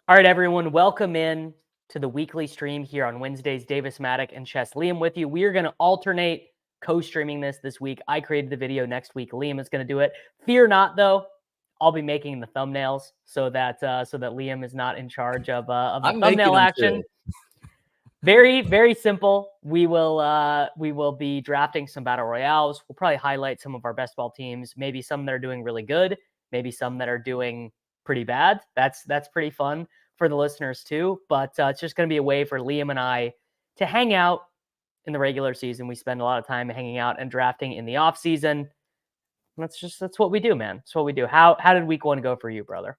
All right, everyone, welcome in to the weekly stream here on Wednesdays. Davis, Mattek, and Chess Liam with you. We are going to alternate co-streaming this week. I created the video. Next week, Liam is going to do it. Fear not, though. I'll be making the thumbnails so that Liam is not in charge of the I'm making thumbnail them action. too. Very, very simple. We will be drafting some battle royales. We'll probably highlight some of our best ball teams, maybe some that are doing really good, maybe some that are doing pretty bad. That's pretty fun for the listeners too. But it's just going to be a way for Liam and I to hang out in the regular season. We spend a lot of time hanging out and drafting in the off season. That's what we do, man. That's what we do. How did week one go for you, brother?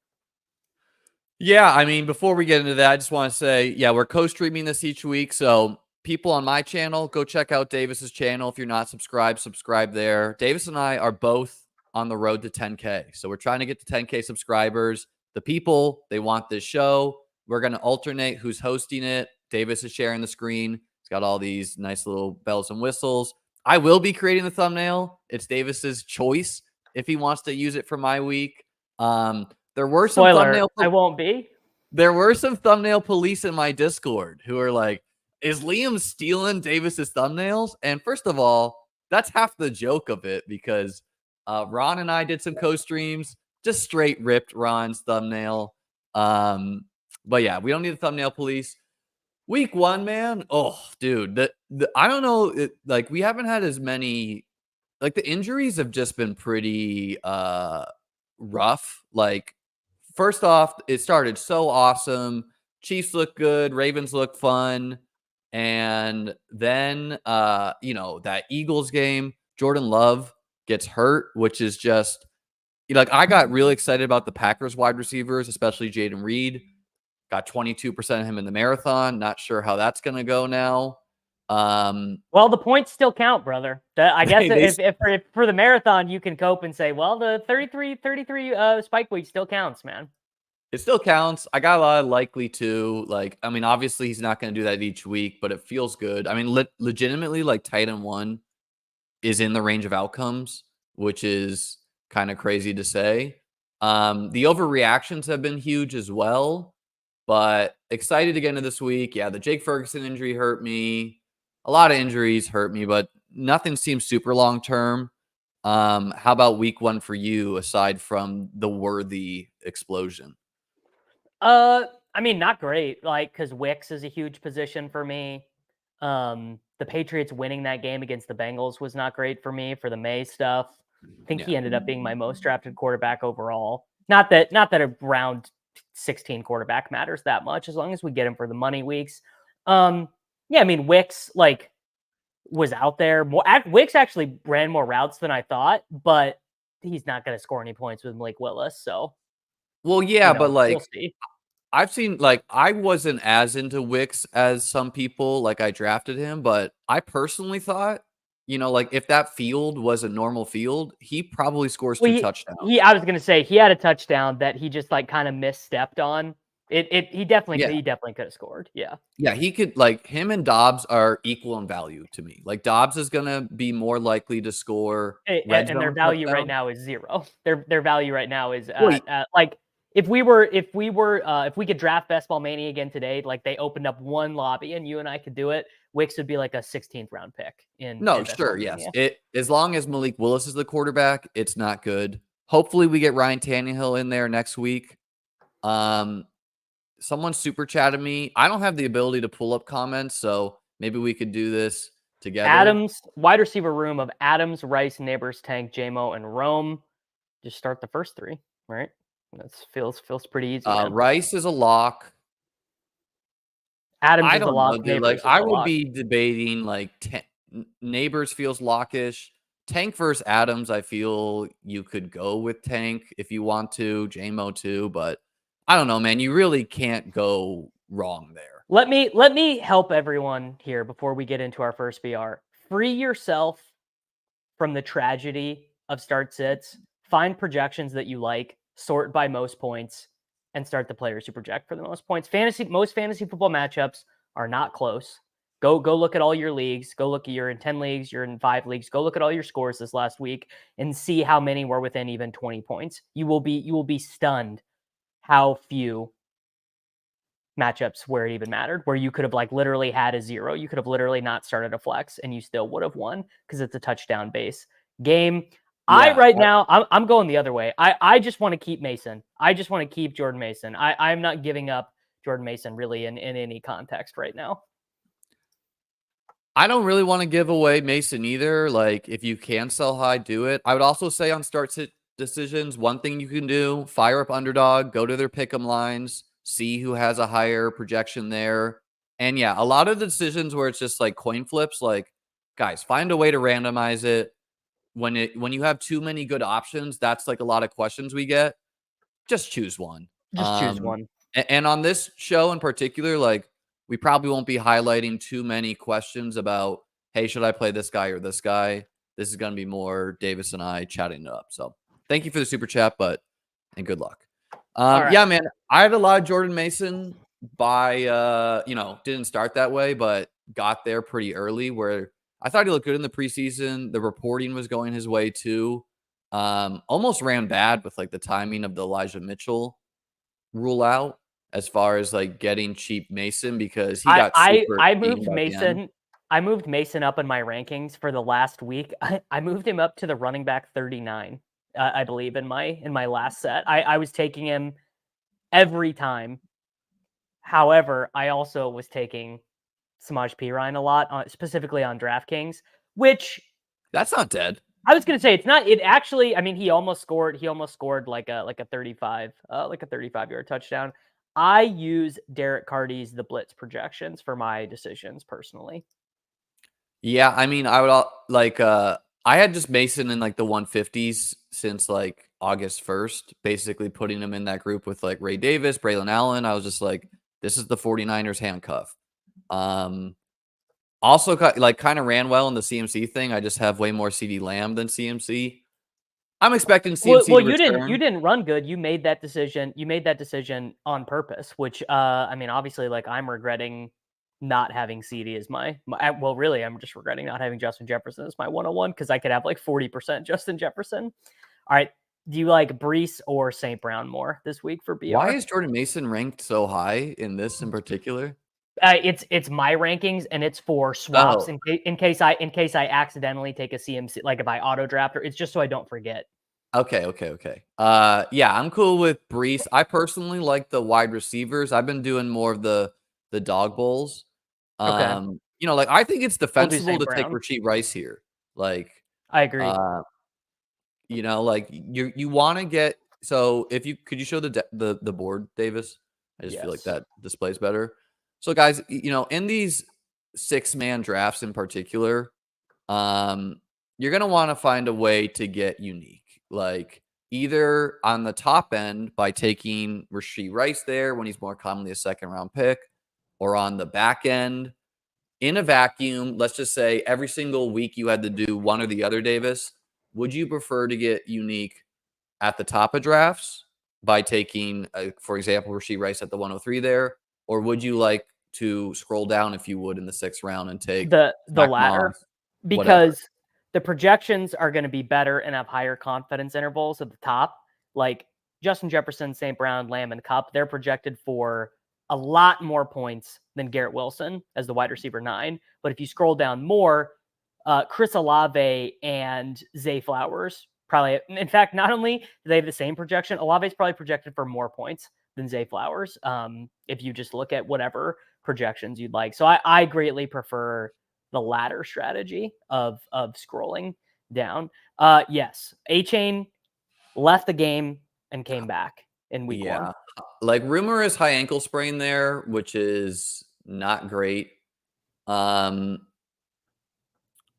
Yeah, I mean, before we get into that, I just want to say, yeah, we're co-streaming this each week. So people on my channel, go check out Davis's channel. If you're not subscribed, subscribe there. Davis and I are both on the road to 10K. So we're trying to get to 10K subscribers. The people, they want this show. We're going to alternate who's hosting it. Davis is sharing the screen. It's got all these nice little bells and whistles. I will be creating the thumbnail. It's Davis's choice if he wants to use it for my week. There were some Spoiler, I won't be. There were some thumbnail police in my Discord who are like, is Liam stealing Davis's thumbnails? And first of all, that's half the joke of it because Ron and I did some co-streams, just straight ripped Ron's thumbnail. But yeah, we don't need the thumbnail police. Week one, man. Oh, dude, I don't know. Like we haven't had as many. Like the injuries have just been pretty rough. Like first off, it started so awesome. Chiefs look good, Ravens look fun. And then that Eagles game, Jordan Love gets hurt, which is just like I got really excited about the Packers wide receivers, especially Jaden Reed. Got 22% of him in the marathon. Not sure how that's gonna go now. Well, the points still count, brother. I guess if for the marathon, you can cope and say, well, the 33 spike week still counts, man. It still counts. I got a lot of likely to. Like, I mean, obviously he's not going to do that each week, but it feels good. I mean, legitimately, like tight end one is in the range of outcomes, which is kind of crazy to say. The overreactions have been huge as well, but excited to get into this week. Yeah, the Jake Ferguson injury hurt me. A lot of injuries hurt me, but nothing seems super long term. How about week one for you, aside from the worthy explosion? I mean, not great. Like, because Wicks is a huge position for me. The Patriots winning that game against the Bengals was not great for me for the May stuff. I think he ended up being my most drafted quarterback overall. Not that a round 16 quarterback matters that much as long as we get him for the money weeks. Yeah, I mean, Wicks was out there. Wicks actually ran more routes than I thought, but he's not going to score any points with Malik Willis. So, well, yeah, but like, we'll see. I've seen like I wasn't as into Wicks as some people. Like I drafted him, but I personally thought, like if that field was a normal field, he probably scores 2 touchdowns. I was gonna say he had a touchdown that he just like kind of misstepped on. He definitely could have scored. Yeah. Yeah, he could like him and Dobbs are equal in value to me. Like Dobbs is gonna be more likely to score and their value right now is 0. Their value right now is like if we could draft Best Ball Mania again today, like they opened up one lobby and you and I could do it, Wicks would be like a 16th round pick in. No, sure, yes. As long as Malik Willis is the quarterback, it's not good. Hopefully, we get Ryan Tannehill in there next week. Someone super chatted me. I don't have the ability to pull up comments, so maybe we could do this together. Adams, wide receiver room of Adams, Rice, Neighbors, Tank, JMO, and Rome. Just start the first 3, right? That feels pretty easy. Rice is a lock. Adams is a lock. Know, like I would be debating like Neighbors feels lockish. Tank versus Adams, I feel you could go with Tank if you want to. JMO too, but I don't know, man. You really can't go wrong there. Let me help everyone here before we get into our first BR. Free yourself from the tragedy of start sits. Find projections that you like. Sort by most points and start the players you project for the most points. Most fantasy football matchups are not close. Go look at all your leagues. Go look at you're in 10 leagues, you're in 5 leagues. Go look at all your scores this last week and see how many were within even 20 points. You will be stunned how few matchups where it even mattered, where you could have like literally had a 0. You could have literally not started a flex and you still would have won because it's a touchdown base game. Yeah, I'm going the other way. I just want to keep Mason. I just want to keep Jordan Mason. I'm not giving up Jordan Mason really in any context right now. I don't really want to give away Mason either. Like, if you can sell high, do it. I would also say on start sit decisions, one thing you can do, fire up Underdog, go to their pick'em lines, see who has a higher projection there. And yeah, a lot of the decisions where it's just like coin flips, like, guys, find a way to randomize it. When you have too many good options, that's like a lot of questions we get. Just choose one. Just choose one. And on this show in particular, like, we probably won't be highlighting too many questions about, hey, should I play this guy or this guy? This is going to be more Davis and I chatting it up. So thank you for the super chat, and good luck. Right. Yeah, man, I had a lot of Jordan Mason by, didn't start that way, but got there pretty early where I thought he looked good in the preseason. The reporting was going his way too. Almost ran bad with like the timing of the Elijah Mitchell rule out as far as like getting cheap Mason because he got super I moved Mason. I moved Mason up in my rankings for the last week. I moved him up to the running back 39, I believe, in my last set. I was taking him every time. However, I also was taking Samaj Pirine a lot, specifically on DraftKings, which that's not dead. I was gonna say it's not. It actually, I mean, he almost scored like a 35-yard touchdown. I use Derek Carty's the blitz projections for my decisions personally. Yeah, I mean, I would like I had just Mason in like the 150s since like August 1st, basically putting him in that group with like Ray Davis, Braylon Allen. I was just like, this is the 49ers handcuff. Also like kind of ran well in the CMC thing. I just have way more CD Lamb than CMC. I'm expecting CMC well, to return. you didn't run good. You made that decision. You made that decision on purpose, which I mean, obviously, like I'm regretting not having CD as my well, really, I'm just regretting not having Justin Jefferson as my 101 because I could have like 40% Justin Jefferson. All right. Do you like Brees or St. Brown more this week for BR? Why is Jordan Mason ranked so high in this in particular? It's my rankings and it's for swaps in case I accidentally take a CMC, like if I auto draft, or it's just so I don't forget. Okay. Yeah, I'm cool with Brees. I personally like the wide receivers. I've been doing more of the dog bowls. Okay. Like I think it's defensible to take Brown. Rashee Rice here. Like I agree. Like you want to get, so if you could you show the board, Davis? I just feel like that displays better. So guys, in these 6-man drafts in particular, you're going to want to find a way to get unique, like either on the top end by taking Rashee Rice there when he's more commonly a second round pick, or on the back end in a vacuum. Let's just say every single week you had to do one or the other, Davis. Would you prefer to get unique at the top of drafts by taking, for example, Rashee Rice at the 103 there? Or would you like to scroll down, if you would, in the 6th round and take the latter? Because the projections are going to be better and have higher confidence intervals at the top. Like Justin Jefferson, St. Brown, Lamb, and Kupp, they're projected for a lot more points than Garrett Wilson as the wide receiver 9. But if you scroll down more, Chris Olave and Zay Flowers probably, in fact, not only do they have the same projection, Olave is probably projected for more points than Zay Flowers. If you just look at whatever projections you'd like. So I greatly prefer the latter strategy of scrolling down. Yes, A-Chain left the game and came back in week 1. Like rumor is high ankle sprain there, which is not great.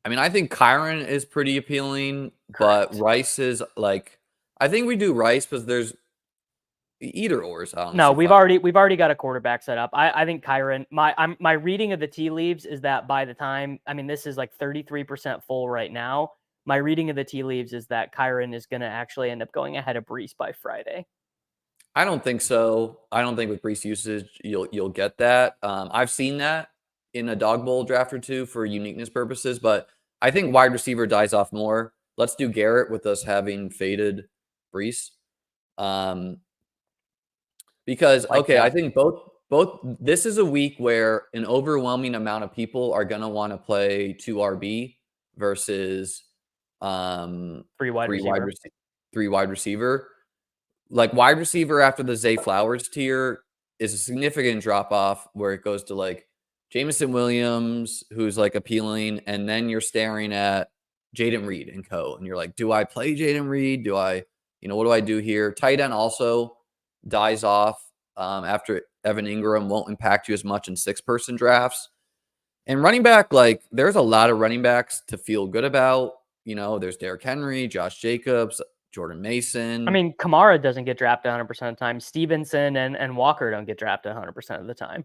I mean, I think Kyron is pretty appealing, but Rice is like, I think we do Rice because there's either ors. No, we've already got a quarterback set up. I think Kyron. My reading of the tea leaves is that by the time, I mean, this is like 33% full right now. My reading of the tea leaves is that Kyron is going to actually end up going ahead of Brees by Friday. I don't think so. I don't think with Brees usage you'll get that. I've seen that in a dog bowl draft or two for uniqueness purposes, but I think wide receiver dies off more. Let's do Garrett with us having faded Brees. Because I think both this is a week where an overwhelming amount of people are going to want to play 2 RB versus 3 wide receiver. 3 wide receiver. Like wide receiver after the Zay Flowers tier is a significant drop off where it goes to like Jameson Williams, who's like appealing, and then you're staring at Jaden Reed and co. And you're like, do I play Jaden Reed? Do I, what do I do here? Tight end also dies off after Evan Ingram won't impact you as much in 6-person drafts. And running back, like there's a lot of running backs to feel good about. There's Derrick Henry, Josh Jacobs, Jordan Mason. I mean, Kamara doesn't get drafted 100% of the time. Stevenson and Walker don't get drafted 100% of the time.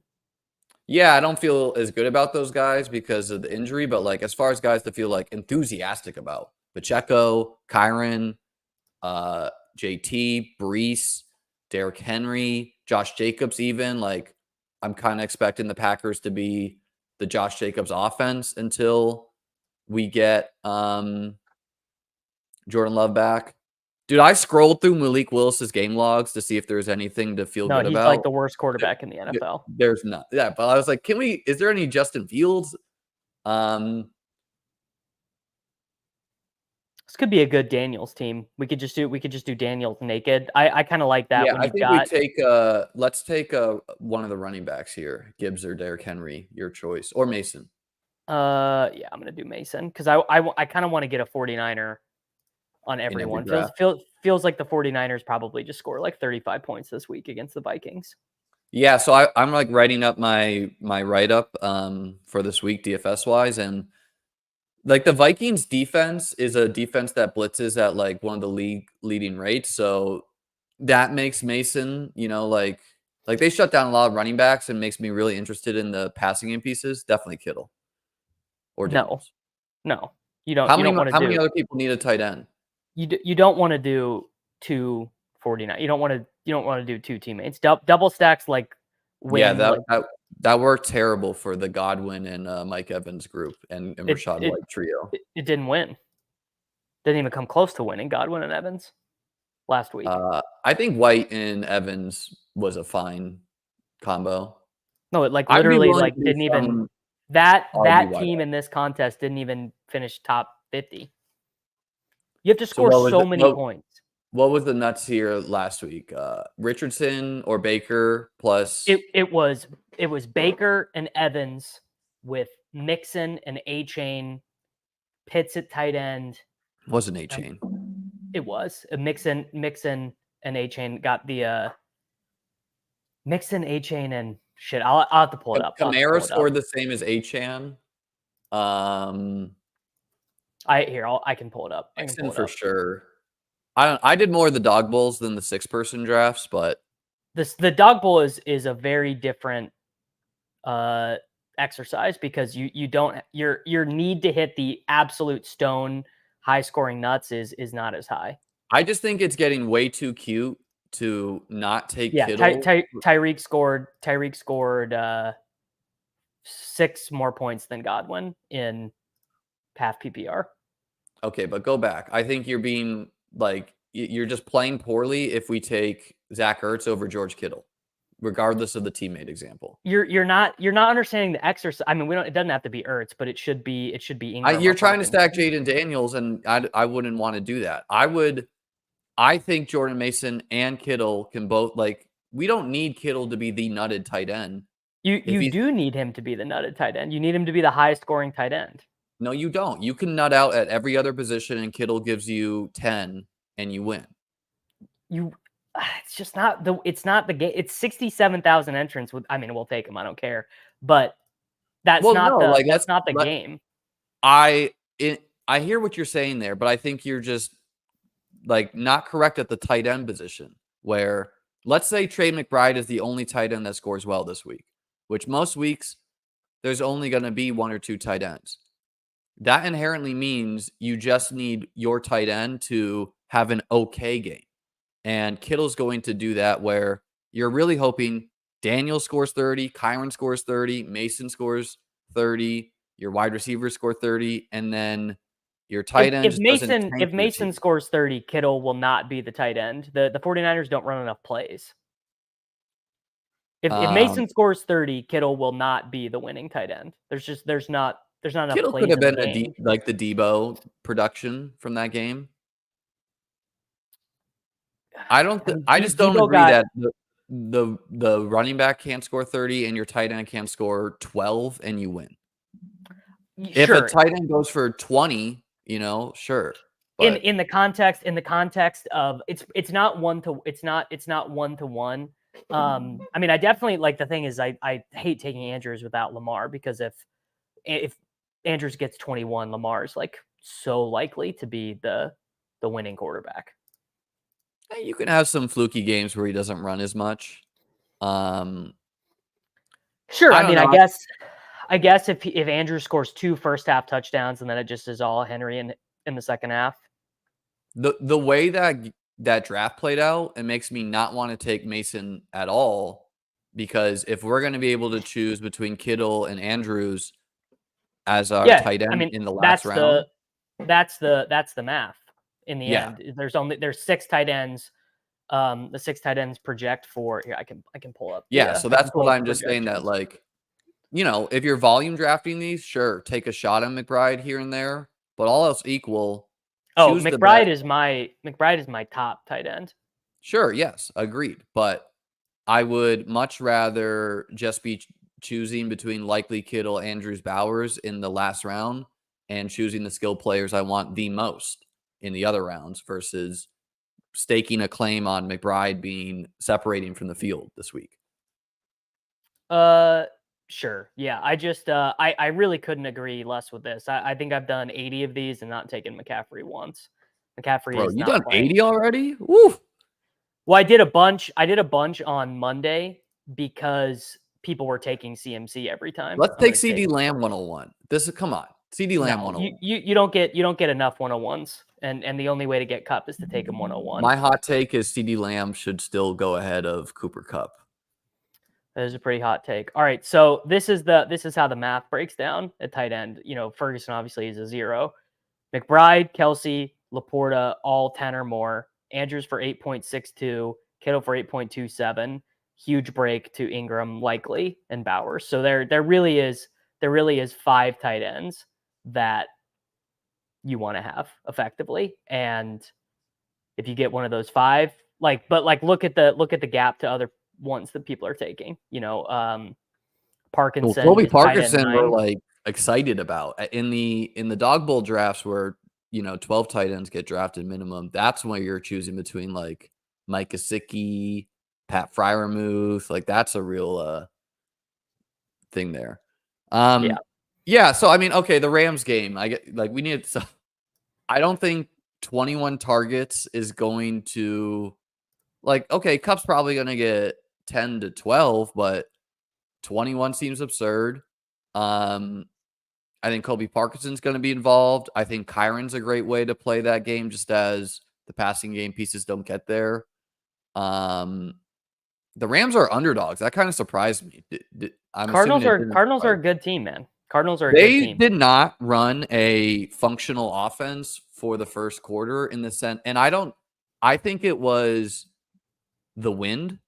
Yeah, I don't feel as good about those guys because of the injury, but like as far as guys to feel like enthusiastic about, Pacheco, Kyron, JT, Brees, Derrick Henry, Josh Jacobs even, like I'm kind of expecting the Packers to be the Josh Jacobs offense until we get Jordan Love back. Dude, I scrolled through Malik Willis's game logs to see if there's anything to feel good about. No, he's like the worst quarterback in the NFL. There's not. Yeah, but I was like, is there any Justin Fields? This could be a good Daniels team. We could just do Daniels naked. I kind of like that. Yeah, when I think we take let's take one of the running backs here, Gibbs or Derrick Henry, your choice, or Mason. Yeah, I'm gonna do Mason because I kind of want to get a 49er on everyone. Feels like the 49ers probably just score like 35 points this week against the Vikings. Yeah, so I'm like writing up my write-up for this week DFS wise, and like the Vikings defense is a defense that blitzes at like one of the league leading rates. So that makes Mason, like they shut down a lot of running backs and makes me really interested in the passing game pieces. Definitely Kittle. Or Daniels. No, you don't. How many other people need a tight end? You don't want to do 2 49. You don't want to do 2 teammates. Double stacks like win. Yeah, that worked terrible for the Godwin and Mike Evans group and Rachaad White trio. It didn't win. Didn't even come close to winning Godwin and Evans last week. I think White and Evans was a fine combo. No, it like literally like didn't even that team in this contest didn't even finish top 50. You have to score so many points. What was the nuts here last week? Richardson or Baker plus it was Baker and Evans with Mixon and A-Chain, Pitts at tight end. It wasn't A-Chain. It was Mixon and A-Chain got the Mixon, A-Chain, and shit. I'll have to pull it up. Kamara scored the same as A-Chan. I can pull it up. Mixon for sure. I did more of the dog bowls than the 6-person drafts, but the dog bowl is a very different exercise because you don't your need to hit the absolute stone high scoring nuts is not as high. I just think it's getting way too cute to not take Kittle. Tyreek scored 6 more points than Godwin in half PPR. Okay, but go back. I think you're being like you're just playing poorly if we take Zach Ertz over George Kittle, regardless of the teammate example. You're not understanding the exercise. I mean, it doesn't have to be Ertz, but it should be Ingram. You're trying to stack Jaden Daniels, and I wouldn't want to do that. I think Jordan Mason and Kittle can both we don't need Kittle to be the nutted tight end. You do need him to be the nutted tight end. You need him to be the highest scoring tight end. No, you don't. You can nut out at every other position, and Kittle gives you 10, and you win. It's just not the game. It's 67,000 entrants. We'll take them. I don't care. But that's not the game. I hear what you're saying there, but I think you're just not correct at the tight end position. Where let's say Trey McBride is the only tight end that scores well this week, which most weeks there's only going to be 1 or 2 tight ends. That inherently means you just need your tight end to have an okay game. And Kittle's going to do that where you're really hoping Daniel scores 30, Kyron scores 30, Mason scores 30, your wide receivers score 30, and then your tight end. If Mason scores 30, Kittle will not be the tight end. The 49ers don't run enough plays. If Mason scores 30, Kittle will not be the winning tight end. There's not enough Kittle plays could have in the been game. like the Debo production from that game. I just don't agree that the running back can't score 30 and your tight end can't score 12 and you win. If a tight end goes for 20, sure. But in the context of it's not 1-to-1. I mean, I definitely like the thing is I hate taking Andrews without Lamar because if Andrews gets 21, Lamar's like so likely to be the winning quarterback. You can have some fluky games where he doesn't run as much. Sure. I mean, I guess if Andrews scores 2 first half touchdowns and then it just is all Henry in the second half. The way that draft played out, it makes me not want to take Mason at all, because if we're going to be able to choose between Kittle and Andrews as our tight end in the last round, that's the math in the end. There's 6 tight ends. The 6 tight ends project for here. I can pull up. So that's what I'm just saying, that like, if you're volume drafting these, sure, take a shot on McBride here and there, but all else equal. McBride is my top tight end. Sure, yes, agreed. But I would much rather just be choosing between likely Kittle, Andrews, Bowers in the last round and choosing the skill players I want the most in the other rounds versus staking a claim on McBride separating from the field this week. Sure. Yeah. I just, I really couldn't agree less with this. I think I've done 80 of these and not taken McCaffrey once. McCaffrey is you not done playing. 80 already? Woo! Well, I did a bunch on Monday because people were taking CMC every time. Let's take CD Lamb 101. Come on. CD Lamb 101. You don't get enough 101s. And the only way to get Cup is to take him 101. My hot take is CD Lamb should still go ahead of Cooper Kupp. That is a pretty hot take. All right, so this is how the math breaks down at tight end. Ferguson obviously is a 0. McBride, Kelsey, Laporta, all 10 or more. Andrews for 8.62, Kittle for 8.27. Huge break to Ingram likely and Bowers. So there really is 5 tight ends that you want to have effectively, and if you get one of those 5, look at the gap to other ones that people are taking. Parkinson. Well, Parkinson we're like excited about in the dog bowl drafts where 12 tight ends get drafted minimum. That's when you're choosing between like Mike Gesicki, Pat Freiermuth. Like that's a real thing there. Yeah. So I mean, okay, the Rams game. I get we need. So I don't think 21 targets is going to okay. Kupp's probably going to get 10 to 12, but 21 seems absurd. I think Colby Parkinson's going to be involved. I think Kyron's a great way to play that game, just as the passing game pieces don't get there. The Rams are underdogs. That kind of surprised me. Cardinals are a good team, man. Cardinals are a good team. They did not run a functional offense for the first quarter in the sense, and I think it was the wind.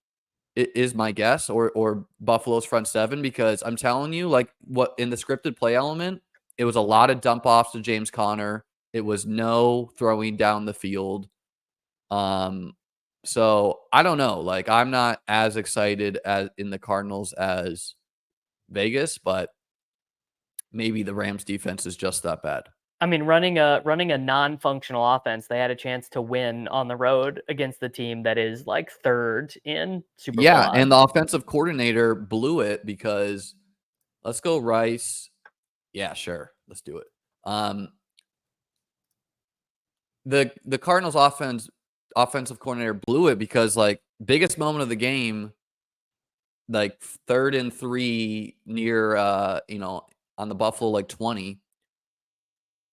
It is my guess, or Buffalo's front 7, because I'm telling you, what in the scripted play element, it was a lot of dump offs to James Conner. It was no throwing down the field. So I don't know. I'm not as excited as in the Cardinals as Vegas, but maybe the Rams defense is just that bad. I mean, running a non-functional offense, they had a chance to win on the road against the team that is 3rd in Super Bowl. Yeah, and the offensive coordinator blew it because let's go Rice. Yeah, sure. Let's do it. The Cardinals offensive coordinator blew it because biggest moment of the game, 3rd and 3 near on the Buffalo 20.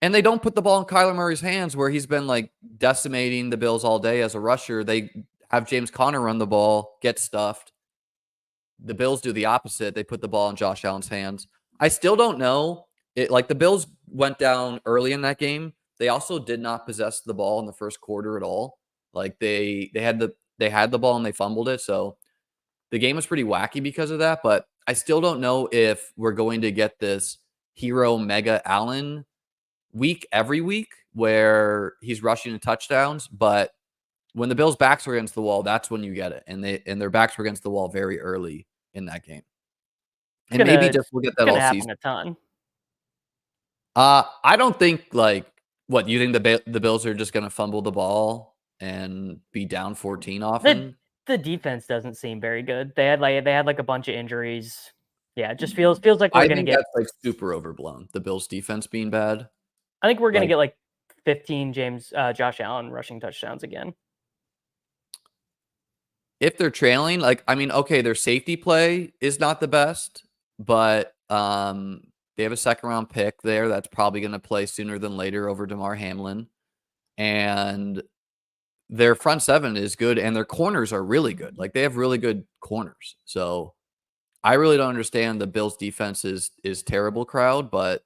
And they don't put the ball in Kyler Murray's hands where he's been decimating the Bills all day as a rusher. They have James Conner run the ball, get stuffed. The Bills do the opposite. They put the ball in Josh Allen's hands. I still don't know. The Bills went down early in that game. They also did not possess the ball in the first quarter at all. They had the ball and they fumbled it. So the game was pretty wacky because of that, but I still don't know if we're going to get this hero Mega Allen week every week where he's rushing to touchdowns. But when the Bills' backs were against the wall, that's when you get it. And their backs were against the wall very early in that game. And maybe just we'll get that all season. A ton. I don't think what you think the Bills are just going to fumble the ball and be down 14 often. The defense doesn't seem very good. They had like a bunch of injuries. Yeah, it just feels like we're going to get that's like super overblown. The Bills' defense being bad. I think we're going to get like 15 Josh Allen rushing touchdowns again. If they're trailing, okay, their safety play is not the best, but they have a second-round pick there that's probably going to play sooner than later over Damar Hamlin. And their front seven is good, and their corners are really good. Like, they have really good corners. So I really don't understand the Bills' defense is terrible crowd, but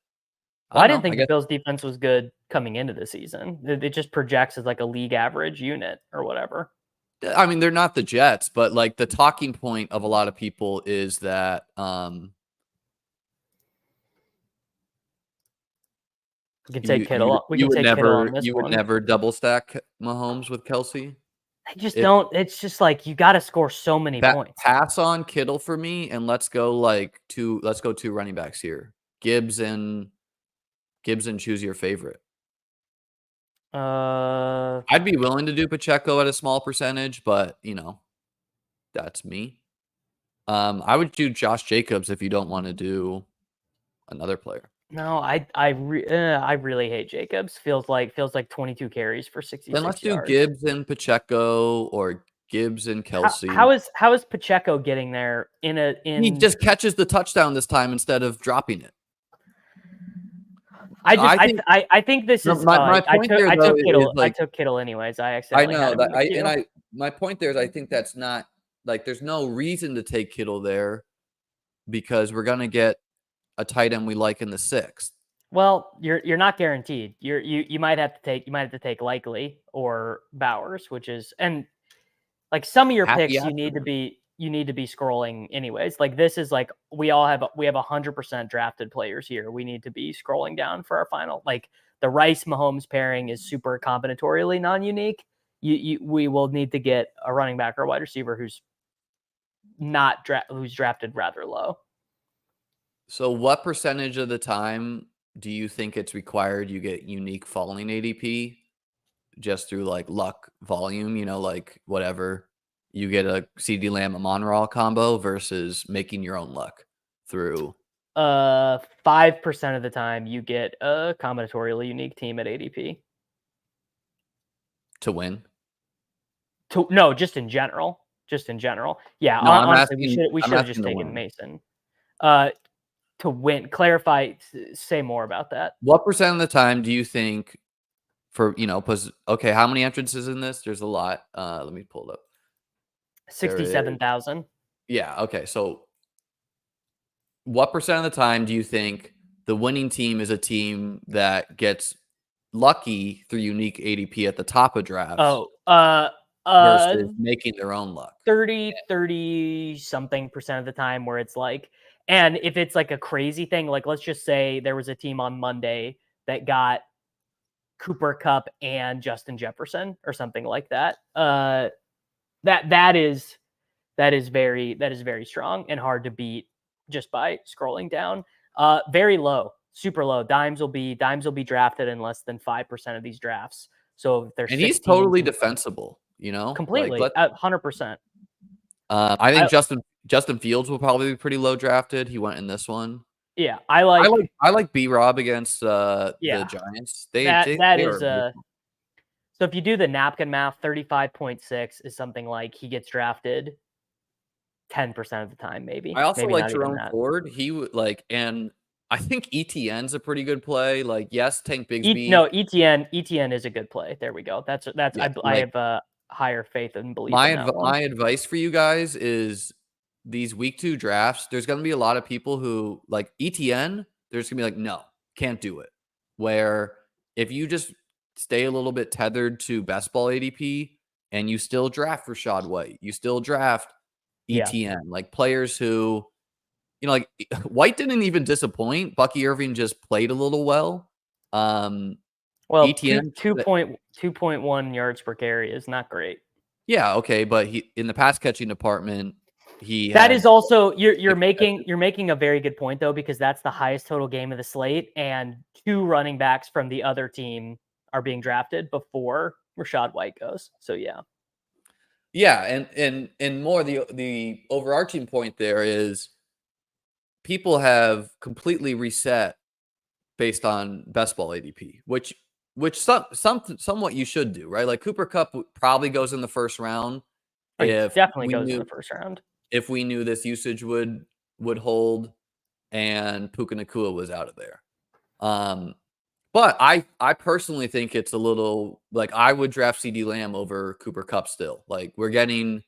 I didn't think the Bills' defense was good coming into the season. It just projects as like a league average unit or whatever. I mean, they're not the Jets, but like the talking point of a lot of people is that we can take Kittle. We can take Kittle on this one. You would never double stack Mahomes with Kelsey. I just don't. It's just like you got to score so many points. Pass on Kittle for me, and let's go two running backs here. Gibbs and choose your favorite. I'd be willing to do Pacheco at a small percentage, but that's me. I would do Josh Jacobs if you don't want to do another player. No, I really hate Jacobs. Feels like 22 carries for 66 Then let's yards. do Gibbs and Pacheco or Gibbs and Kelsey. How is Pacheco getting there He just catches the touchdown this time instead of dropping it. I think this is my point there. I took Kittle anyways. I know that my point there is I think that's not there's no reason to take Kittle there because we're gonna get a tight end we like in the 6th. Well, you're not guaranteed. You might have to take Likely or Bowers, which is and like some of your picks you need to be scrolling anyways. Like this is like we have 100% drafted players here. We need to be scrolling down for our final. Like the Rice Mahomes pairing is super combinatorially non-unique. We will need to get a running back or a wide receiver who's drafted rather low. So what percentage of the time do you think it's required you get unique falling ADP just through luck volume, whatever? You get a CeeDee Lamb Amon-Ra combo versus making your own luck through 5% of the time you get a combinatorially unique team at ADP. To win? No, just in general. Yeah, no, honestly, we should have just taken Mason. To win, clarify, say more about that. What percent of the time do you think for, okay, how many entrances in this? There's a lot. Let me pull it up. 67,000. Yeah. Okay. So what percent of the time do you think the winning team is a team that gets lucky through unique ADP at the top of drafts? Versus making their own luck. 30 something percent of the time where it's and if it's a crazy thing, let's just say there was a team on Monday that got Cooper Kupp and Justin Jefferson or something like that. That is very strong and hard to beat just by scrolling down. Very low, super low. Dimes will be drafted in less than 5% of these drafts. So if there's and he's totally defensible, completely 100%. I think Justin Fields will probably be pretty low drafted. He went in this one. Yeah, I like B-Rob against the Giants. So if you do the napkin math, 35.6 is something like he gets drafted 10% of the time, maybe. I also like Jerome Ford. He would and I think ETN's a pretty good play. Yes, Tank Bigsby. ETN is a good play. There we go. That's I have a higher faith and belief. My advice for you guys is these week 2 drafts. There's going to be a lot of people who ETN. There's going to be no, can't do it. Where if you just stay a little bit tethered to best ball ADP and you still draft Rachaad White, you still draft Yeah. ETN, like players who, like White didn't even disappoint. Bucky Irving just played a little well. Well, ETN, 2.1 yards per carry is not great. yeah, okay, but he in the pass catching department, that is also you're 6 making a very good point though, because that's the highest total game of the slate, and 2 running backs from the other team are being drafted before Rachaad White goes. So yeah. Yeah, and more the overarching point there is people have completely reset based on best ball ADP, which somewhat you should do, right? Like Cooper Kupp probably goes in the first round if Definitely we goes in knew the first round. if we knew this usage would hold and Puka Nacua was out of there. But I personally think it's a little like I would draft CD Lamb over Cooper Kupp still. Like we're getting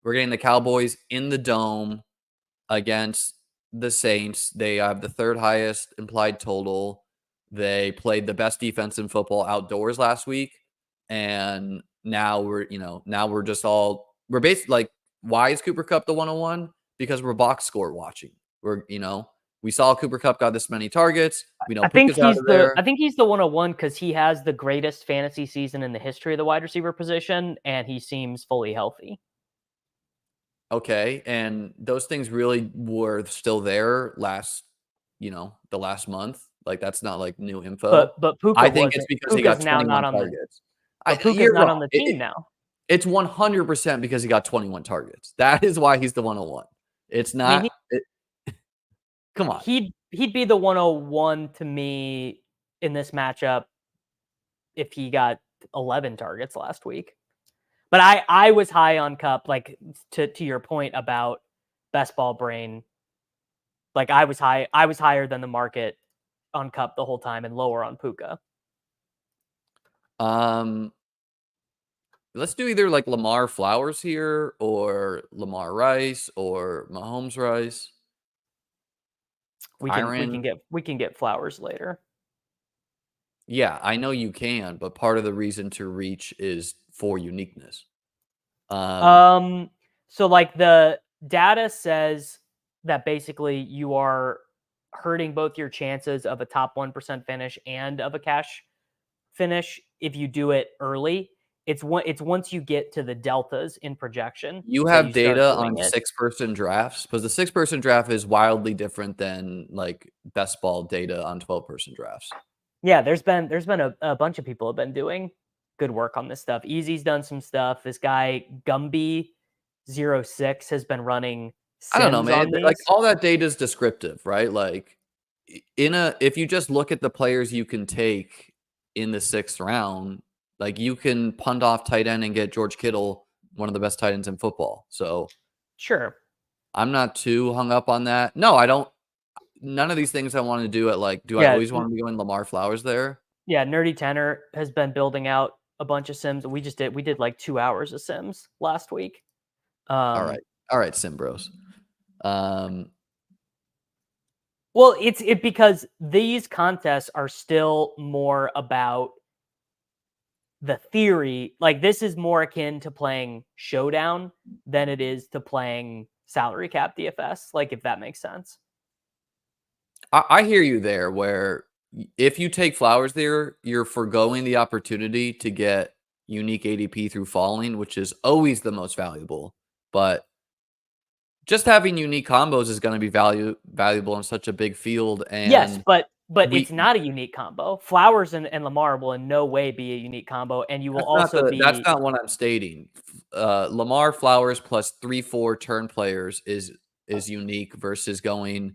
the Cowboys in the dome against the Saints. They have the 3rd highest implied total. They played the best defense in football outdoors last week. And now we're basically like, why is Cooper Kupp the 101? Because we're box score watching. We saw Cooper Kupp got this many targets. We know Puka's out of there. I think he's the 101 because he has the greatest fantasy season in the history of the wide receiver position, and he seems fully healthy. Okay, and those things really were still there the last month. Like that's not like new info. But Puka I think wasn't. it's because he Puka's got now 21 not on targets. But Puka's You're not wrong. on the team now. It's 100% because he got 21 targets. That is why he's the 101. It's not. Come on. He'd be the 101 to me in this matchup if he got 11 targets last week. But I was high on Kupp, like to your point about best ball brain. Like I was higher than the market on Kupp the whole time and lower on Puka. Let's do either like Lamar Flowers here or Lamar Rice or Mahomes Rice. We can get Flowers later. Yeah, I know you can, but part of the reason to reach is for uniqueness. So like the data says that basically you are hurting both your chances of a top 1% finish and of a cash finish if you do it early. It's once you get to the deltas in projection. You have data on 6-person drafts, because the 6-person draft is wildly different than like best ball data on 12-person drafts. Yeah, there's been a bunch of people have been doing good work on this stuff. Easy's done some stuff. This guy Gumby06 has been running sims. I don't know, man. Like all that data is descriptive, right? Like if you just look at the players you can take in the 6th round, like you can punt off tight end and get George Kittle, one of the best tight ends in football. So sure, I'm not too hung up on that. No, I don't. None of these things I want to do at like, I always want to be going Lamar Flowers there? Yeah, Nerdy Tenor has been building out a bunch of sims. We did like 2 hours of sims last week. All right, Sim Bros. Well, it's because these contests are still more about the theory. Like this is more akin to playing Showdown than it is to playing salary cap DFS. Like if that makes sense. I hear you there, where if you take Flowers there, you're foregoing the opportunity to get unique ADP through falling, which is always the most valuable. But just having unique combos is going to be valuable in such a big field. And yes, but it's not a unique combo. Flowers and Lamar will in no way be a unique combo, and you will also be. That's not what I'm stating. Lamar Flowers plus 3-4 turn players is unique versus going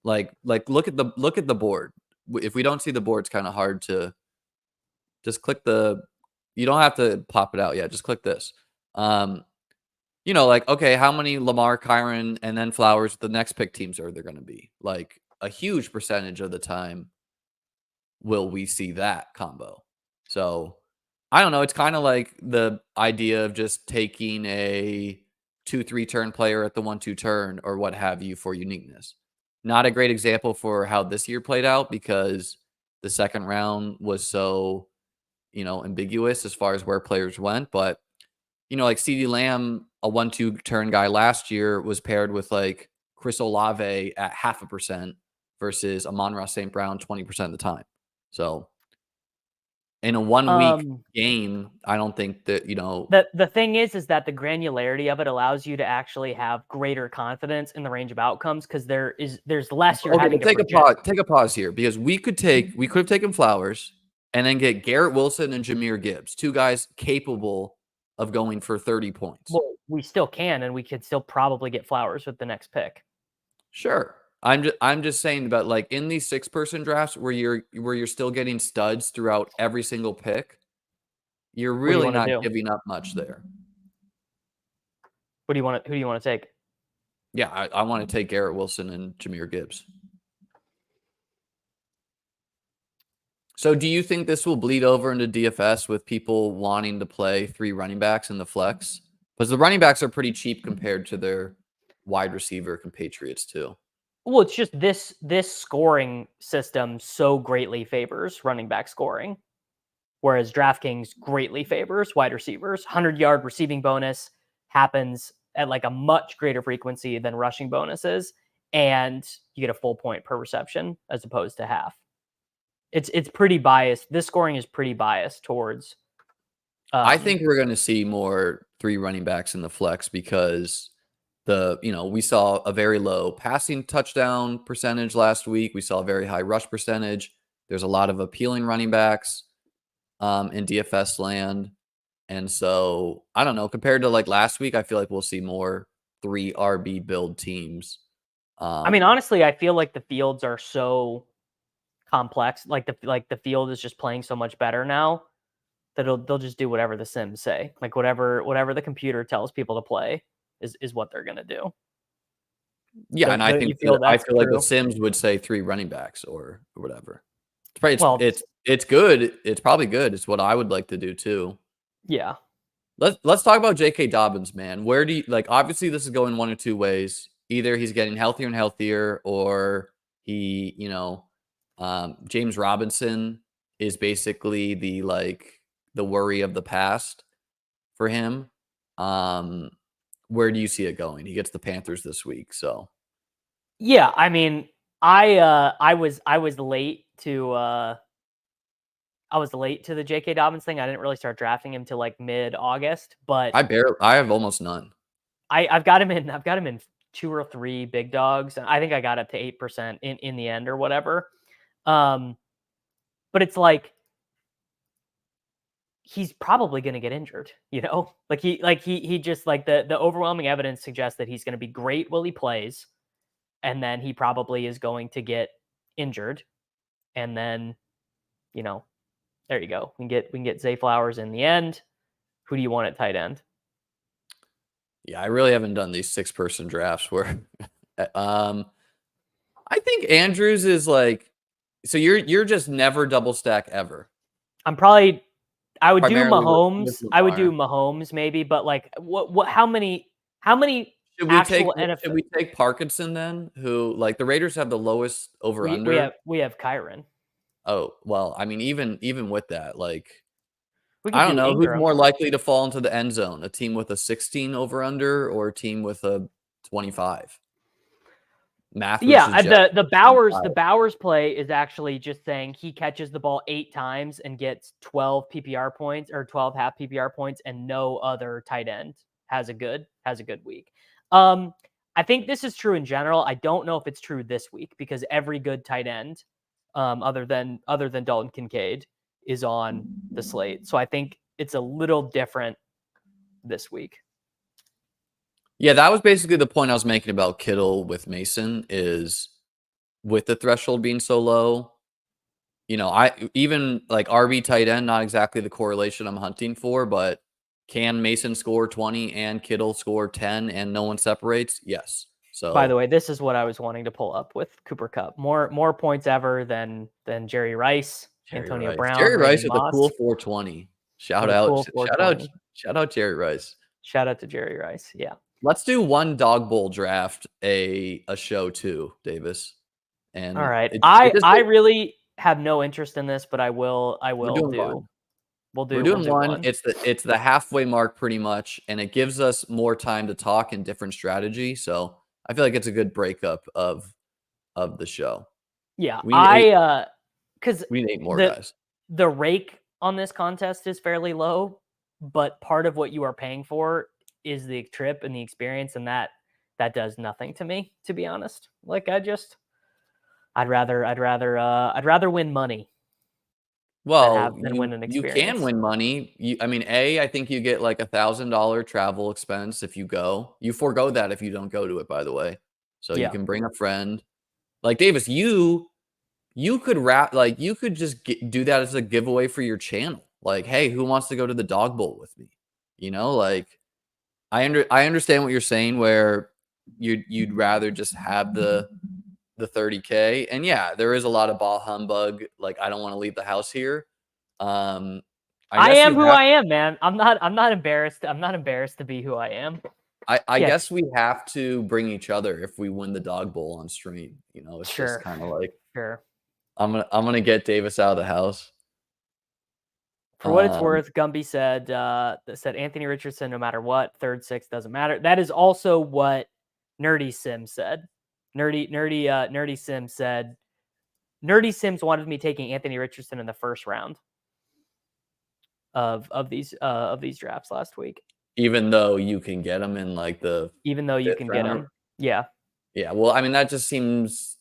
like look at the board. If we don't see the board, it's kind of hard to just click the. You don't have to pop it out yet. Just click this. Like, okay, how many Lamar, Kyron, and then Flowers, the next pick teams are there going to be? Like a huge percentage of the time will we see that combo. So I don't know. It's kind of like the idea of just taking a 2-3 turn player at the 1-2 turn or what have you for uniqueness. Not a great example for how this year played out because the second round was so, ambiguous as far as where players went. But, like CD Lamb a 1-2 turn guy last year was paired with like Chris Olave at 0.5% versus Amon-Ra St. Brown 20% of the time. So in a 1 week game, I don't think that, the thing is that the granularity of it allows you to actually have greater confidence in the range of outcomes because there's less you're having to project. Take a pause here because we could have taken Flowers and then get Garrett Wilson and Jahmyr Gibbs, 2 guys capable of going for 30 points. Well, we still can, and we could still probably get Flowers with the next pick. Sure. I'm just saying about like in these 6-person drafts where you're still getting studs throughout every single pick, you're really not giving up much there. Who do you want to take? Yeah, I want to take Garrett Wilson and Jahmyr Gibbs. So do you think this will bleed over into DFS with people wanting to play 3 running backs in the flex? Because the running backs are pretty cheap compared to their wide receiver compatriots too. Well, it's just this scoring system so greatly favors running back scoring, whereas DraftKings greatly favors wide receivers. 100-yard receiving bonus happens at like a much greater frequency than rushing bonuses, and you get a full point per reception as opposed to half. It's pretty biased. This scoring is pretty biased towards. I think we're going to see more 3 running backs in the flex because we saw a very low passing touchdown percentage last week. We saw a very high rush percentage. There's a lot of appealing running backs in DFS land. And so, I don't know, compared to like last week, I feel like we'll see more 3 RB build teams. I mean, honestly, I feel like the fields are so complex. Like the field is just playing so much better now that they'll just do whatever the Sims say. Like whatever the computer tells people to play is what they're gonna do. Yeah, and I feel like the Sims would say 3 running backs or whatever. It's good. It's probably good. It's what I would like to do too. Yeah. Let's talk about J.K. Dobbins, man. Where do you like? Obviously, this is going one of 2 ways. Either he's getting healthier and healthier, or he, James Robinson is basically the worry of the past for him. Where do you see it going? He gets the Panthers this week, so. Yeah, I mean, I was late to the J.K. Dobbins thing. I didn't really start drafting him till like mid-August, but I have almost none. I've got him in 2 or 3 big dogs, and I think I got up to 8% in the end or whatever. But it's like he's probably going to get injured, like he just like the overwhelming evidence suggests that he's going to be great while he plays. And then he probably is going to get injured. And then, there you go. We can get Zay Flowers in the end. Who do you want at tight end? Yeah, I really haven't done these 6-person drafts where I think Andrews is like, so you're just never double stack ever. I would do Mahomes. I would do Mahomes maybe, but like how many should we take Parkinson then? Who like the Raiders have the lowest over under? We have Kyron. Oh, well, I mean, even with that, like I don't know who's more likely to fall into the end zone, a team with a 16 over under or a team with a 25. The Bowers play is actually just saying he catches the ball 8 times and gets 12 PPR points or 12 half PPR points, and no other tight end has a good week. I think this is true in general. I don't know if it's true this week because every good tight end, other than Dalton Kincaid, is on the slate. So I think it's a little different this week. Yeah, that was basically the point I was making about Kittle with Mason is with the threshold being so low. I even like RB tight end, not exactly the correlation I'm hunting for, but can Mason score 20 and Kittle score 10 and no one separates? Yes. So by the way, this is what I was wanting to pull up with Cooper Kupp. More points ever than Jerry Rice, Antonio Brown. Jerry Rice with a cool 420. Shout out Jerry Rice. Shout out to Jerry Rice. Yeah. Let's do one dog bowl draft, a show too, Davis. And all right. I really have no interest in this, but I will do. We're doing one. It's the halfway mark pretty much, and it gives us more time to talk and different strategy. So I feel like it's a good breakup of the show. Yeah, because we need 8 more guys. The rake on this contest is fairly low, but part of what you are paying for is the trip and the experience, and that does nothing to me, to be honest. Like I'd rather win money. Well, than win an you experience. can win money. I think you get like $1,000 travel expense if you go. You forego that if you don't go to it, by the way. So you can bring a friend. Like Davis, you could you could just do that as a giveaway for your channel. Like, hey, who wants to go to the dog bowl with me? You know, like I understand what you're saying, where you'd rather just have the 30K. And yeah, there is a lot of ball humbug. Like, I don't want to leave the house here. I am who I am, man. I'm not embarrassed. I'm not embarrassed to be who I am. I guess we have to bring each other if we win the dog bowl on stream. You know, it's just kind of like, I'm gonna get Davis out of the house. For what it's worth, Gumby said Anthony Richardson, no matter what, 3rd, 6th, doesn't matter. That is also what Nerdy Sim said. Nerdy Sim said, Nerdy Sims wanted me taking Anthony Richardson in the 1st round of these drafts last week. Even though you can get him in like the get him. Yeah. Yeah. Well, I mean, that just seems.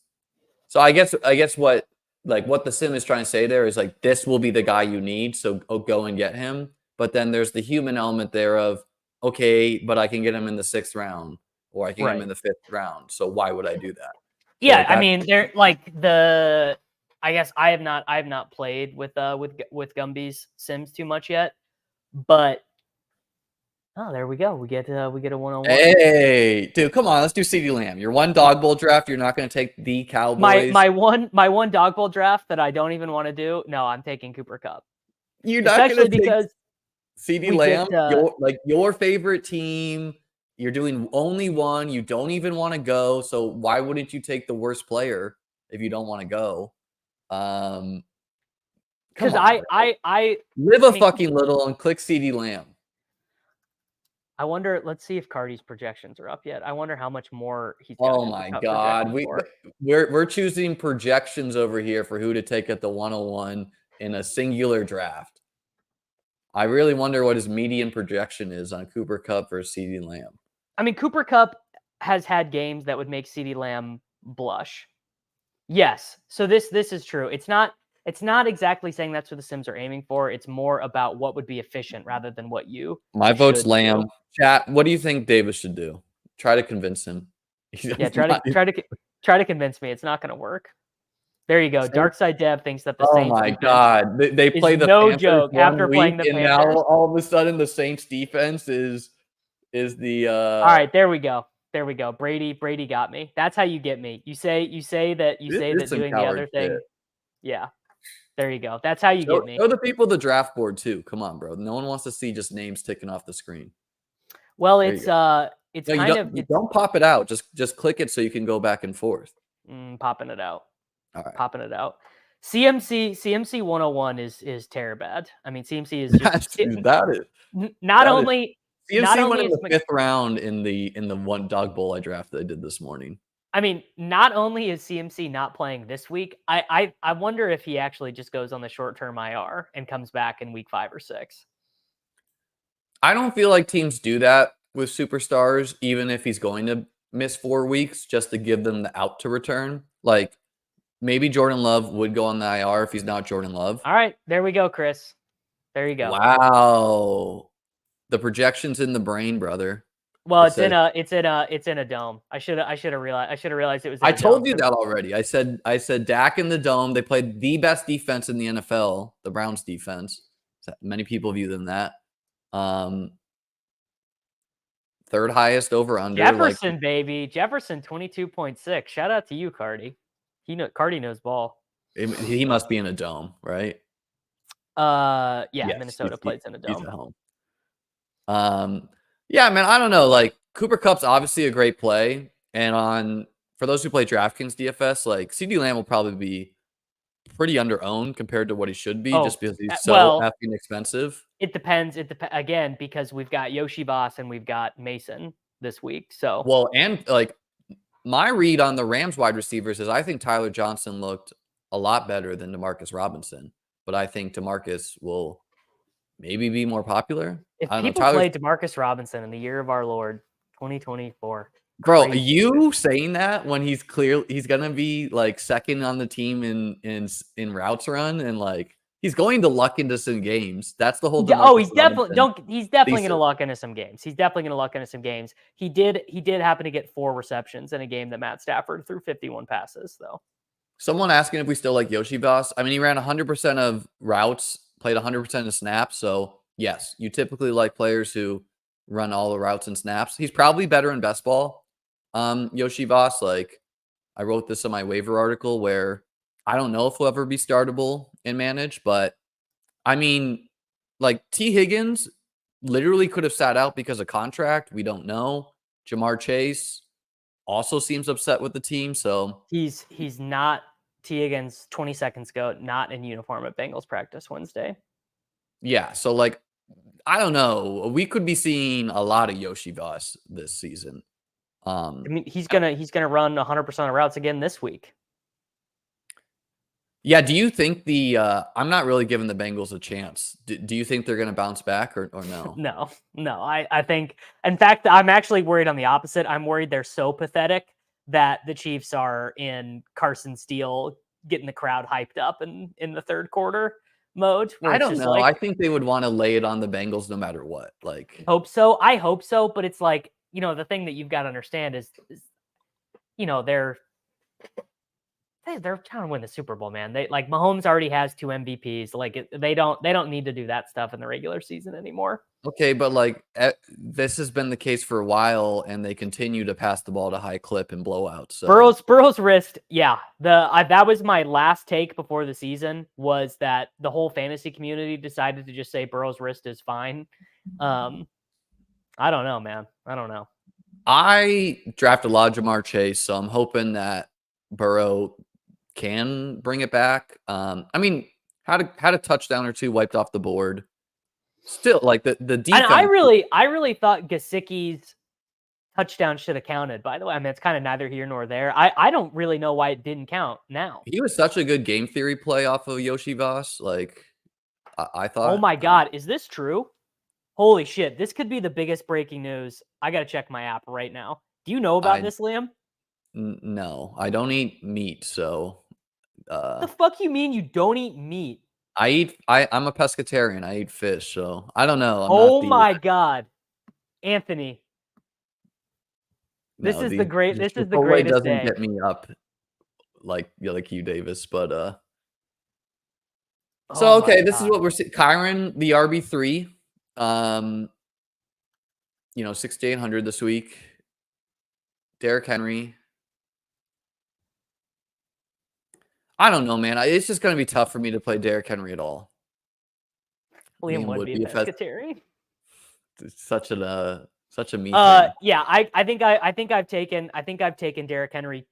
So I guess what the sim is trying to say there is like, this will be the guy you need, so go and get him. But then there's the human element there of, okay, but I can get him in the 6th round, or I can get him in the 5th round. So why would I do that? Yeah, so I mean, they're like I guess I have not played with Gumby's Sims too much yet, but there we go. We get a 1-on-1. Hey, dude, come on, let's do CeeDee Lamb. Your one dog bowl draft, you're not going to take the Cowboys. My one dog bowl draft that I don't even want to do. No, I'm taking Cooper Kupp. You're not going to take CeeDee Lamb, your favorite team. You're doing only one. You don't even want to go. So why wouldn't you take the worst player if you don't want to go? Because I live fucking little and click CeeDee Lamb. I wonder. Let's see if Cardi's projections are up yet. I wonder how much more he's. Oh my God, we're choosing projections over here for who to take at the 101 in a singular draft. I really wonder what his median projection is on Cooper Kupp versus CeeDee Lamb. I mean, Cooper Kupp has had games that would make CeeDee Lamb blush. Yes, so this is true. It's not exactly saying that's what the Sims are aiming for. It's more about what would be efficient rather than what you. My vote's Lamb. Do. Chat, what do you think Davis should do? Try to convince him. Yeah, try to convince me. It's not going to work. There you go. Darkside Dev thinks that the Saints. Oh my God, they play the no Panthers joke after playing the Panthers, and now all of a sudden the Saints defense is the. All right, there we go. There we go. Brady got me. That's how you get me. You say that doing the other thing. Yeah. There you go. That's how you get me. Show the people the draft board too. Come on, bro. No one wants to see just names ticking off the screen. Well, it's don't pop it out. Just click it so you can go back and forth. Popping it out. All right. Popping it out. CMC 101 is terrible bad. I mean, CMC is just not only CMC went in the 5th round in the one dog bowl I drafted I did this morning. I mean, not only is CMC not playing this week, I wonder if he actually just goes on the short-term IR and comes back in week 5 or 6. I don't feel like teams do that with superstars, even if he's going to miss 4 weeks, just to give them the out to return. Like, maybe Jordan Love would go on the IR if he's not Jordan Love. All right, there we go, Chris. There you go. Wow. The projection's in the brain, brother. Well, it's in a dome. I should have realized it was. I told you that already. I said Dak in the dome. They played the best defense in the NFL, the Browns defense. Many people view them that. 3rd highest over under. Jefferson, baby. Jefferson 22.6. Shout out to you, Cardi. Cardi knows ball. He must be in a dome, right? Yeah, yes, Minnesota plays in a dome. He's at home. Yeah, man, I don't know. Like, Cooper Kupp's obviously a great play. And for those who play DraftKings DFS, like, CeeDee Lamb will probably be pretty under-owned compared to what he should be, just because he's so well, effing expensive. It depends. Again, because we've got Yoshi Boss and we've got Mason this week. So Well, and like my read on the Rams wide receivers is I think Tyler Johnson looked a lot better than Demarcus Robinson, but I think Demarcus will maybe be more popular. if I don't know. people play Demarcus Robinson in the year of our Lord 2024, bro, crazy. you saying that when he's gonna be like second on the team in routes run, and like he's going to luck into some games. That's the whole. He's definitely going to luck into some games. He's definitely going to luck into some games. He did happen to get 4 receptions in a game that Matt Stafford threw 51 passes though. Someone asking if we still like Yoshi Boss. I mean, he ran 100% of routes, played 100% of snaps. So yes, you typically like players who run all the routes and snaps. He's probably better in best ball. Yoshi Boss, like I wrote this in my waiver article where I don't know if he'll ever be startable and managed, but I mean, like T. Higgins literally could have sat out because of contract. We don't know. Jamar Chase also seems upset with the team. So he's not. T. Higgins 20 seconds ago, not in uniform at Bengals practice Wednesday. Yeah. So like, I don't know. We could be seeing a lot of Yoshi Boss this season. I mean, he's gonna run 100% of routes again this week. Yeah. Do you think I'm not really giving the Bengals a chance. Do you think they're going to bounce back or no? No. I think, in fact, I'm actually worried on the opposite. I'm worried they're so pathetic that the Chiefs are in Carson Steele getting the crowd hyped up in the third quarter mode. I don't know. I think they would want to lay it on the Bengals no matter what. Like, I hope so. But it's like, the thing that you've got to understand is they're trying to win the Super Bowl, man. They like Mahomes already has 2 MVPs. Like they don't need to do that stuff in the regular season anymore. Okay, but like this has been the case for a while, and they continue to pass the ball to high clip and blowouts. So Burrow's wrist, yeah. That was my last take before the season, was that the whole fantasy community decided to just say Burrow's wrist is fine. I don't know, man. I don't know. I drafted a lot of Jamar Chase, so I'm hoping that Burrow can bring it back. I mean, had a touchdown or 2 wiped off the board. Still, like the defense. And I really thought Gesicki's touchdown should have counted, by the way. I mean, it's kind of neither here nor there. I don't really know why it didn't count now. He was such a good game theory play off of Yoshi Boss. Like, I thought. Oh my God, is this true? Holy shit, this could be the biggest breaking news. I got to check my app right now. Do you know about this, Liam? No, I don't eat meat, so. What the fuck you mean you don't eat meat? I'm a pescatarian. I eat fish, so I don't know. Oh my God, Anthony. This is the greatest doesn't day. Get me up like you, Davis, but so okay, this is what we're seeing. Kyron, the RB3, 6,800 this week. Derrick Henry. I don't know, man. It's just going to be tough for me to play Derrick Henry at all. Liam would be a pescatarian. Such a me. Yeah, I think I've taken Derrick Henry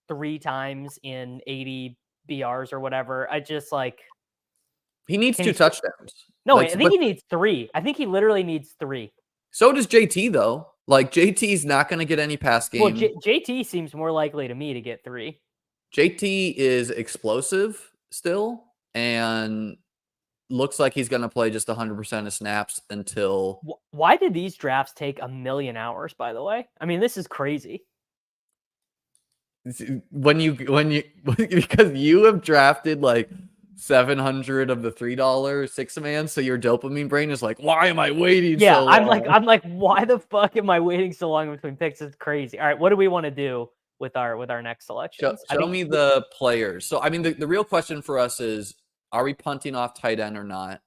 3 times in 80 BRs or whatever. I just like he needs 2 touchdowns. No, I think he needs 3. I think he literally needs 3. So does JT though. Like JT's not going to get any pass game. Well, JT seems more likely to me to get 3. JT is explosive still and looks like he's going to play just 100% of snaps until. Why did these drafts take 1,000,000 hours, by the way? I mean, this is crazy. Because you have drafted like 700 of the $3 6-man, so your dopamine brain is like, why am I waiting so long? I'm like, why the fuck am I waiting so long between picks? It's crazy. All right, what do we want to do with our next selection? Show me the players. So I mean, the real question for us is, are we punting off tight end or not?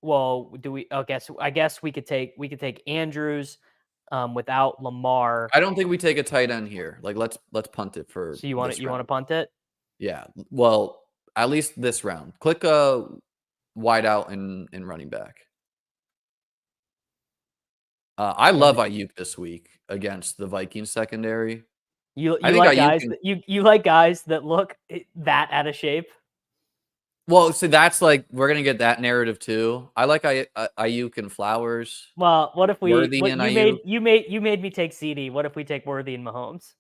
Well, do we? I guess we could take Andrews without Lamar. I don't think we take a tight end here. Like let's punt it for. So you want to punt it? Yeah. Well, at least this round. Click a wide out in running back. I love Aiyuk this week against the Vikings secondary. You I think like Aiyuk guys can. that you like guys that look that out of shape. Well, so that's like we're gonna get that narrative too. I like Aiyuk and Flowers, Well, what if Worthy what and Aiyuk. you made me take CD. What if we take Worthy and Mahomes?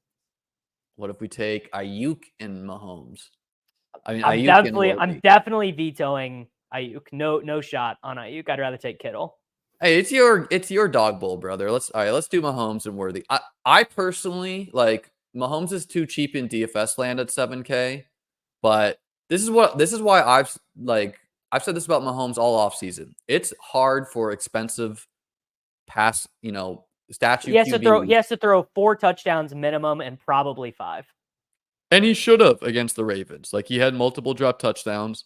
What if we take Aiyuk and Mahomes? I mean, Aiyuk and I'm Worthy. definitely vetoing Aiyuk. No shot on Aiyuk. I'd rather take Kittle. Hey, it's your dog bowl, brother. Let's do Mahomes and Worthy. I personally like Mahomes is too cheap in DFS land at 7K, but this is why I've said this about Mahomes all off season. It's hard for expensive pass, statue He QBs. has to throw 4 touchdowns minimum and probably 5. And he should have against the Ravens. Like he had multiple drop touchdowns,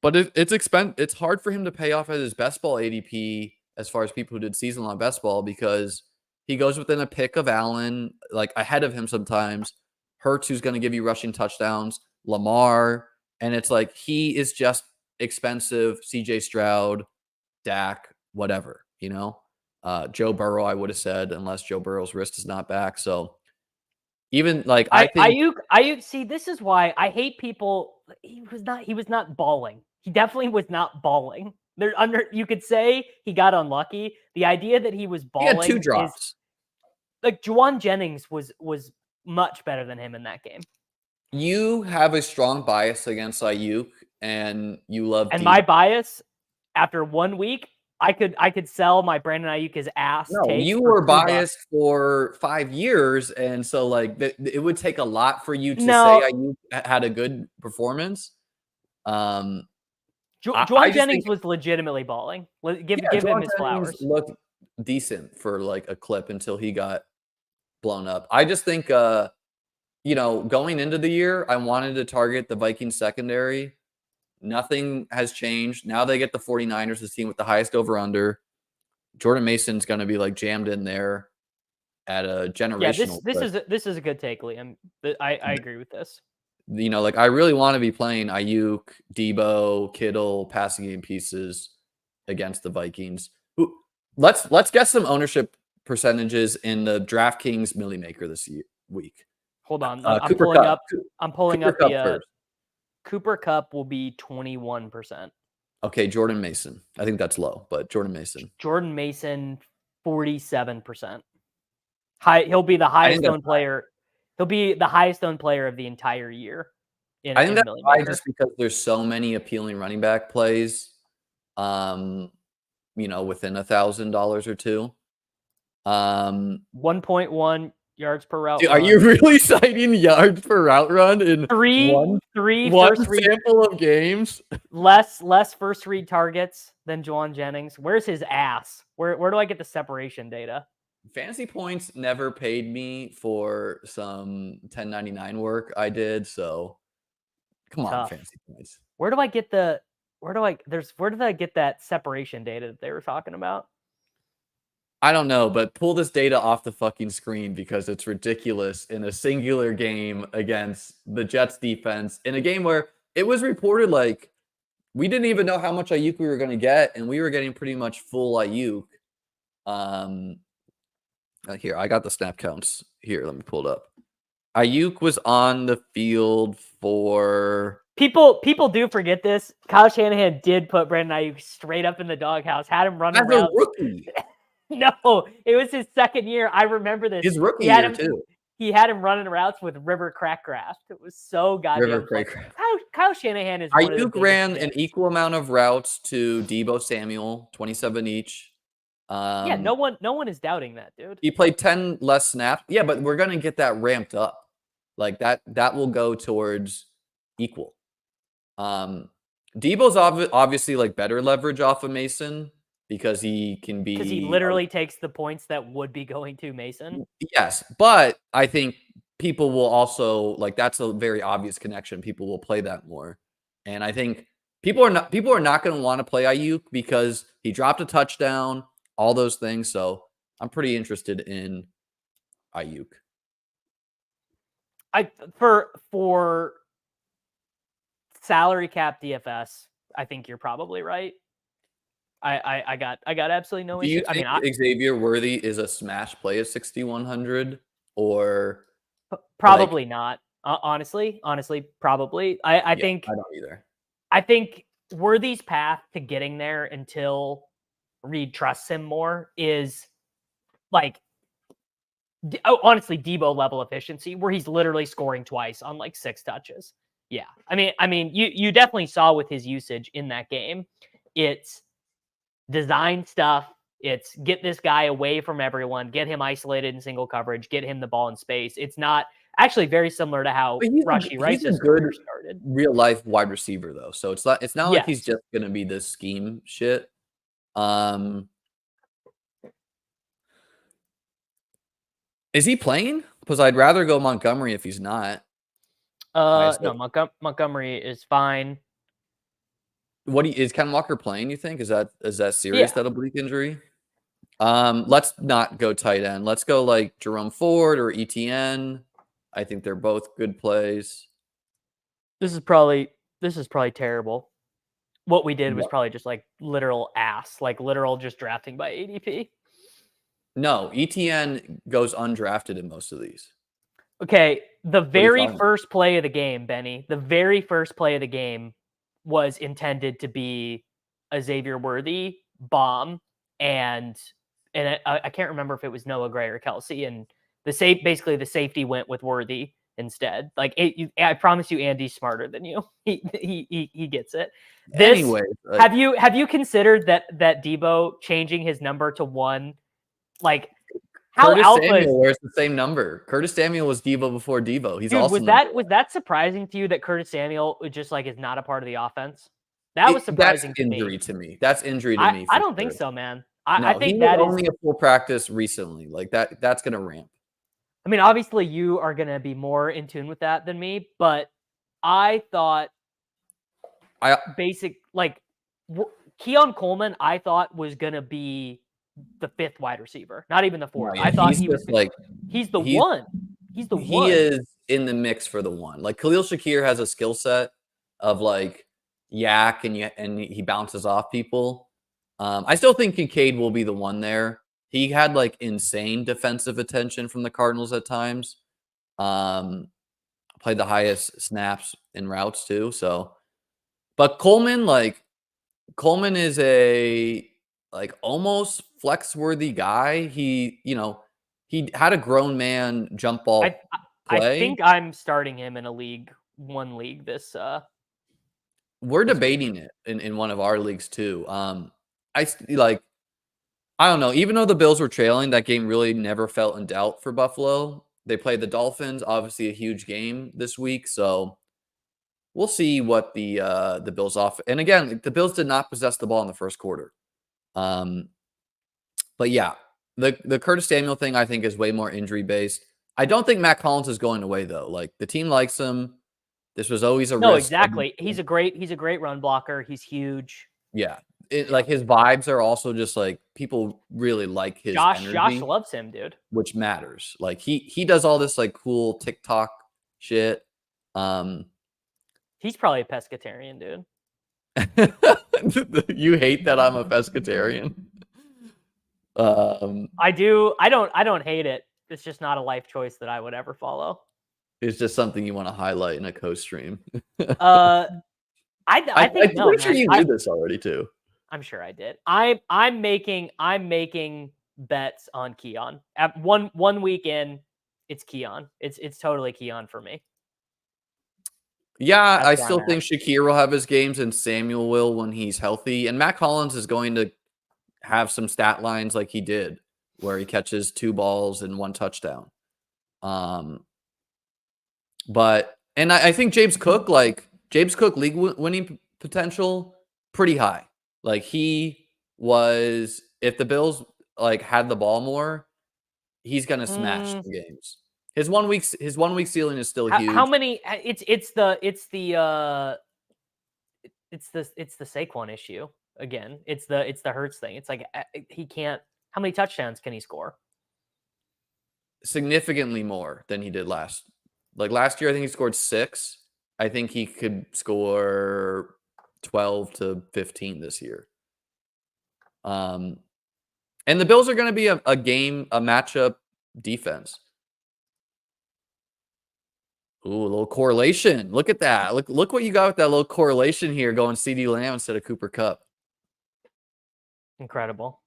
but it's hard for him to pay off at his best ball ADP as far as people who did season long best ball because he goes within a pick of Allen, like ahead of him sometimes. Hurts, who's going to give you rushing touchdowns, Lamar, and it's like he is just expensive. CJ Stroud, Dak, whatever, Joe Burrow, I would have said, unless Joe Burrow's wrist is not back. So even like I think Aiyuk. See, this is why I hate people. He was not balling. He definitely was not balling. You could say he got unlucky. The idea that he was he had balling 2 is drops. like Juwan Jennings was much better than him in that game. You have a strong bias against Aiyuk, and you love. And my bias after 1 week, I could sell my Brandon Aiyuk his ass. No, take you for were $2. biased for 5 years, and so like it would take a lot for you to say No, Aiyuk had a good performance. I Juwan just think Jennings was legitimately balling. Give yeah, him Juwan his Jennings flowers. looked decent for like a clip until he got blown up. I just think going into the year, I wanted to target the Vikings secondary. Nothing has changed. Now they get the 49ers, the team with the highest over-under. Jordan Mason's going to be like jammed in there at a generational. Yeah, this is a good take, Liam. I agree with this. Like I really want to be playing Aiyuk, Debo, Kittle, passing game pieces against the Vikings. Let's get some ownership percentages in the DraftKings Millie Maker this week. Hold on, I'm pulling up the first. Cooper Kupp will be 21%. Okay, Jordan Mason. I think that's low, but Jordan Mason. 47%. He'll be the highest owned player. He'll be the highest owned player of the entire year. I think that's why, just because there's so many appealing running back plays, within $1,000 or two. 1.1 yards per route. Dude, are you really citing yards per route run in one sample of games? Less first read targets than Juwan Jennings. Where's his ass? Where do I get the separation data? Fantasy points never paid me for some 1099 work I did, so come on, fantasy points. Where did I get that separation data that they were talking about? I don't know, but pull this data off the fucking screen because it's ridiculous in a singular game against the Jets defense in a game where it was reported like we didn't even know how much Aiyuk we were going to get, and we were getting pretty much full Aiyuk. Here, I got the snap counts. Here, let me pull it up. Aiyuk was on the field for... People do forget this. Kyle Shanahan did put Brandon Aiyuk straight up in the doghouse, had him running around. As a rookie. No, it was his second year. I remember this. His rookie year, too. He had him running routes with River Crackcraft. It was so goddamn fun. Kyle Shanahan is Aiyuk ran an equal amount of routes to Debo Samuel, 27 each. Yeah, no one is doubting that, dude. He played 10 less snaps. Yeah, but we're gonna get that ramped up. Like that will go towards equal. Debo's obviously like better leverage off of Mason because he can be... Because he literally takes the points that would be going to Mason. Yes, but I think people will also like that's a very obvious connection. People will play that more, and I think people are not going to want to play Aiyuk because he dropped a touchdown, all those things. So I'm pretty interested in Aiyuk. For salary cap DFS, I think you're probably right. I got absolutely no issue. Do you think Xavier Worthy is a smash play at 6,100, or Probably not. Honestly, probably. I Yeah, think I don't either. I think Worthy's path to getting there until Reid trusts him more is like honestly Debo level efficiency, where he's literally scoring twice on like 6 touches. Yeah, I mean, you definitely saw with his usage in that game. It's design stuff. It's get this guy away from everyone, get him isolated in single coverage, get him the ball in space. It's not actually very similar to how But Rashee he's a Rice's good career started. real life wide receiver though. So it's not like he's Yes. just gonna be this scheme shit. Is he playing? Because I'd rather go Montgomery if he's not. No, Montgomery is fine. Is Ken Walker playing, you think? Is that serious, Yeah. that oblique injury? Let's not go tight end. Let's go like Jerome Ford or ETN. I think they're both good plays. This is probably terrible. What we did was What? probably just like literal ass, like literal just drafting by ADP. No, ETN goes undrafted in most of these. Okay, the What are you very talking about? first play of the game, Benny, the very first play of the game was intended to be a Xavier Worthy bomb, and I can't remember if it was Noah Gray or Kelsey, and basically the safety went with Worthy instead. Like I promise you, Andy's smarter than you. He gets it. Anyway, Have you considered that Debo changing his number to 1, like how Curtis alpha Samuel wears the same number. Curtis Samuel was Debo before Debo. He's dude, also was that surprising to you that Curtis Samuel just like is not a part of the offense? That was surprising That's injury to me. to me. That's injury to me. I For don't think sure. so, man. No, I he think was that is only a full practice recently. Like that's gonna ramp. I mean, obviously you are gonna be more in tune with that than me, but I thought Keon Coleman, I thought was gonna be the 5th wide receiver, not even the 4th. No, yeah, I thought he's just like he's the one. He's the he one. is in the mix for the one. Like Khalil Shakir has a skill set of like yak and he bounces off people. I still think Kincaid will be the one there. He had like insane defensive attention from the Cardinals at times. Played the highest snaps in routes too. So, but Coleman is a like almost flex worthy guy. He had a grown man jump ball I play. think I'm starting him in one league this We're debating it in one of our leagues too. I don't know. Even though the Bills were trailing, that game really never felt in doubt for Buffalo. They played the Dolphins, obviously a huge game this week. So we'll see what the Bills off. And again, the Bills did not possess the ball in the first quarter. But yeah, the Curtis Samuel thing I think is way more injury based. I don't think Matt Collins is going away though. Like the team likes him. This was always a risk. No, exactly. He's a great run blocker. He's huge. Yeah. Like his vibes are also just like people really like his energy. Josh loves him, dude. Which matters. Like he does all this like cool TikTok shit. He's probably a pescatarian, dude. You hate that I'm a pescatarian. I do. I don't hate it. It's just not a life choice that I would ever follow. It's just something you want to highlight in a co-stream. I'm pretty sure you knew this already too. I'm sure I did. I'm making bets on Keon. At one week in, it's Keon. It's totally Keon for me. Yeah, I still think Shakir will have his games and Samuel will when he's healthy. And Matt Collins is going to have some stat lines like he did, where he catches 2 balls and 1 touchdown. But I think James Cook league winning potential pretty high. Like he was, if the Bills like had the ball more, he's gonna smash some games. His 1 week ceiling is still huge. How many? It's the Saquon issue again. It's the Hurts thing. It's like he can't. How many touchdowns can he score? Significantly more than he did last. Like last year, I think he scored 6. I think he could score 12 to 15 this year. And the Bills are going to be a matchup defense. Ooh, a little correlation. Look at that. Look what you got with that little correlation here going CD Lamb instead of Cooper Kupp. Incredible.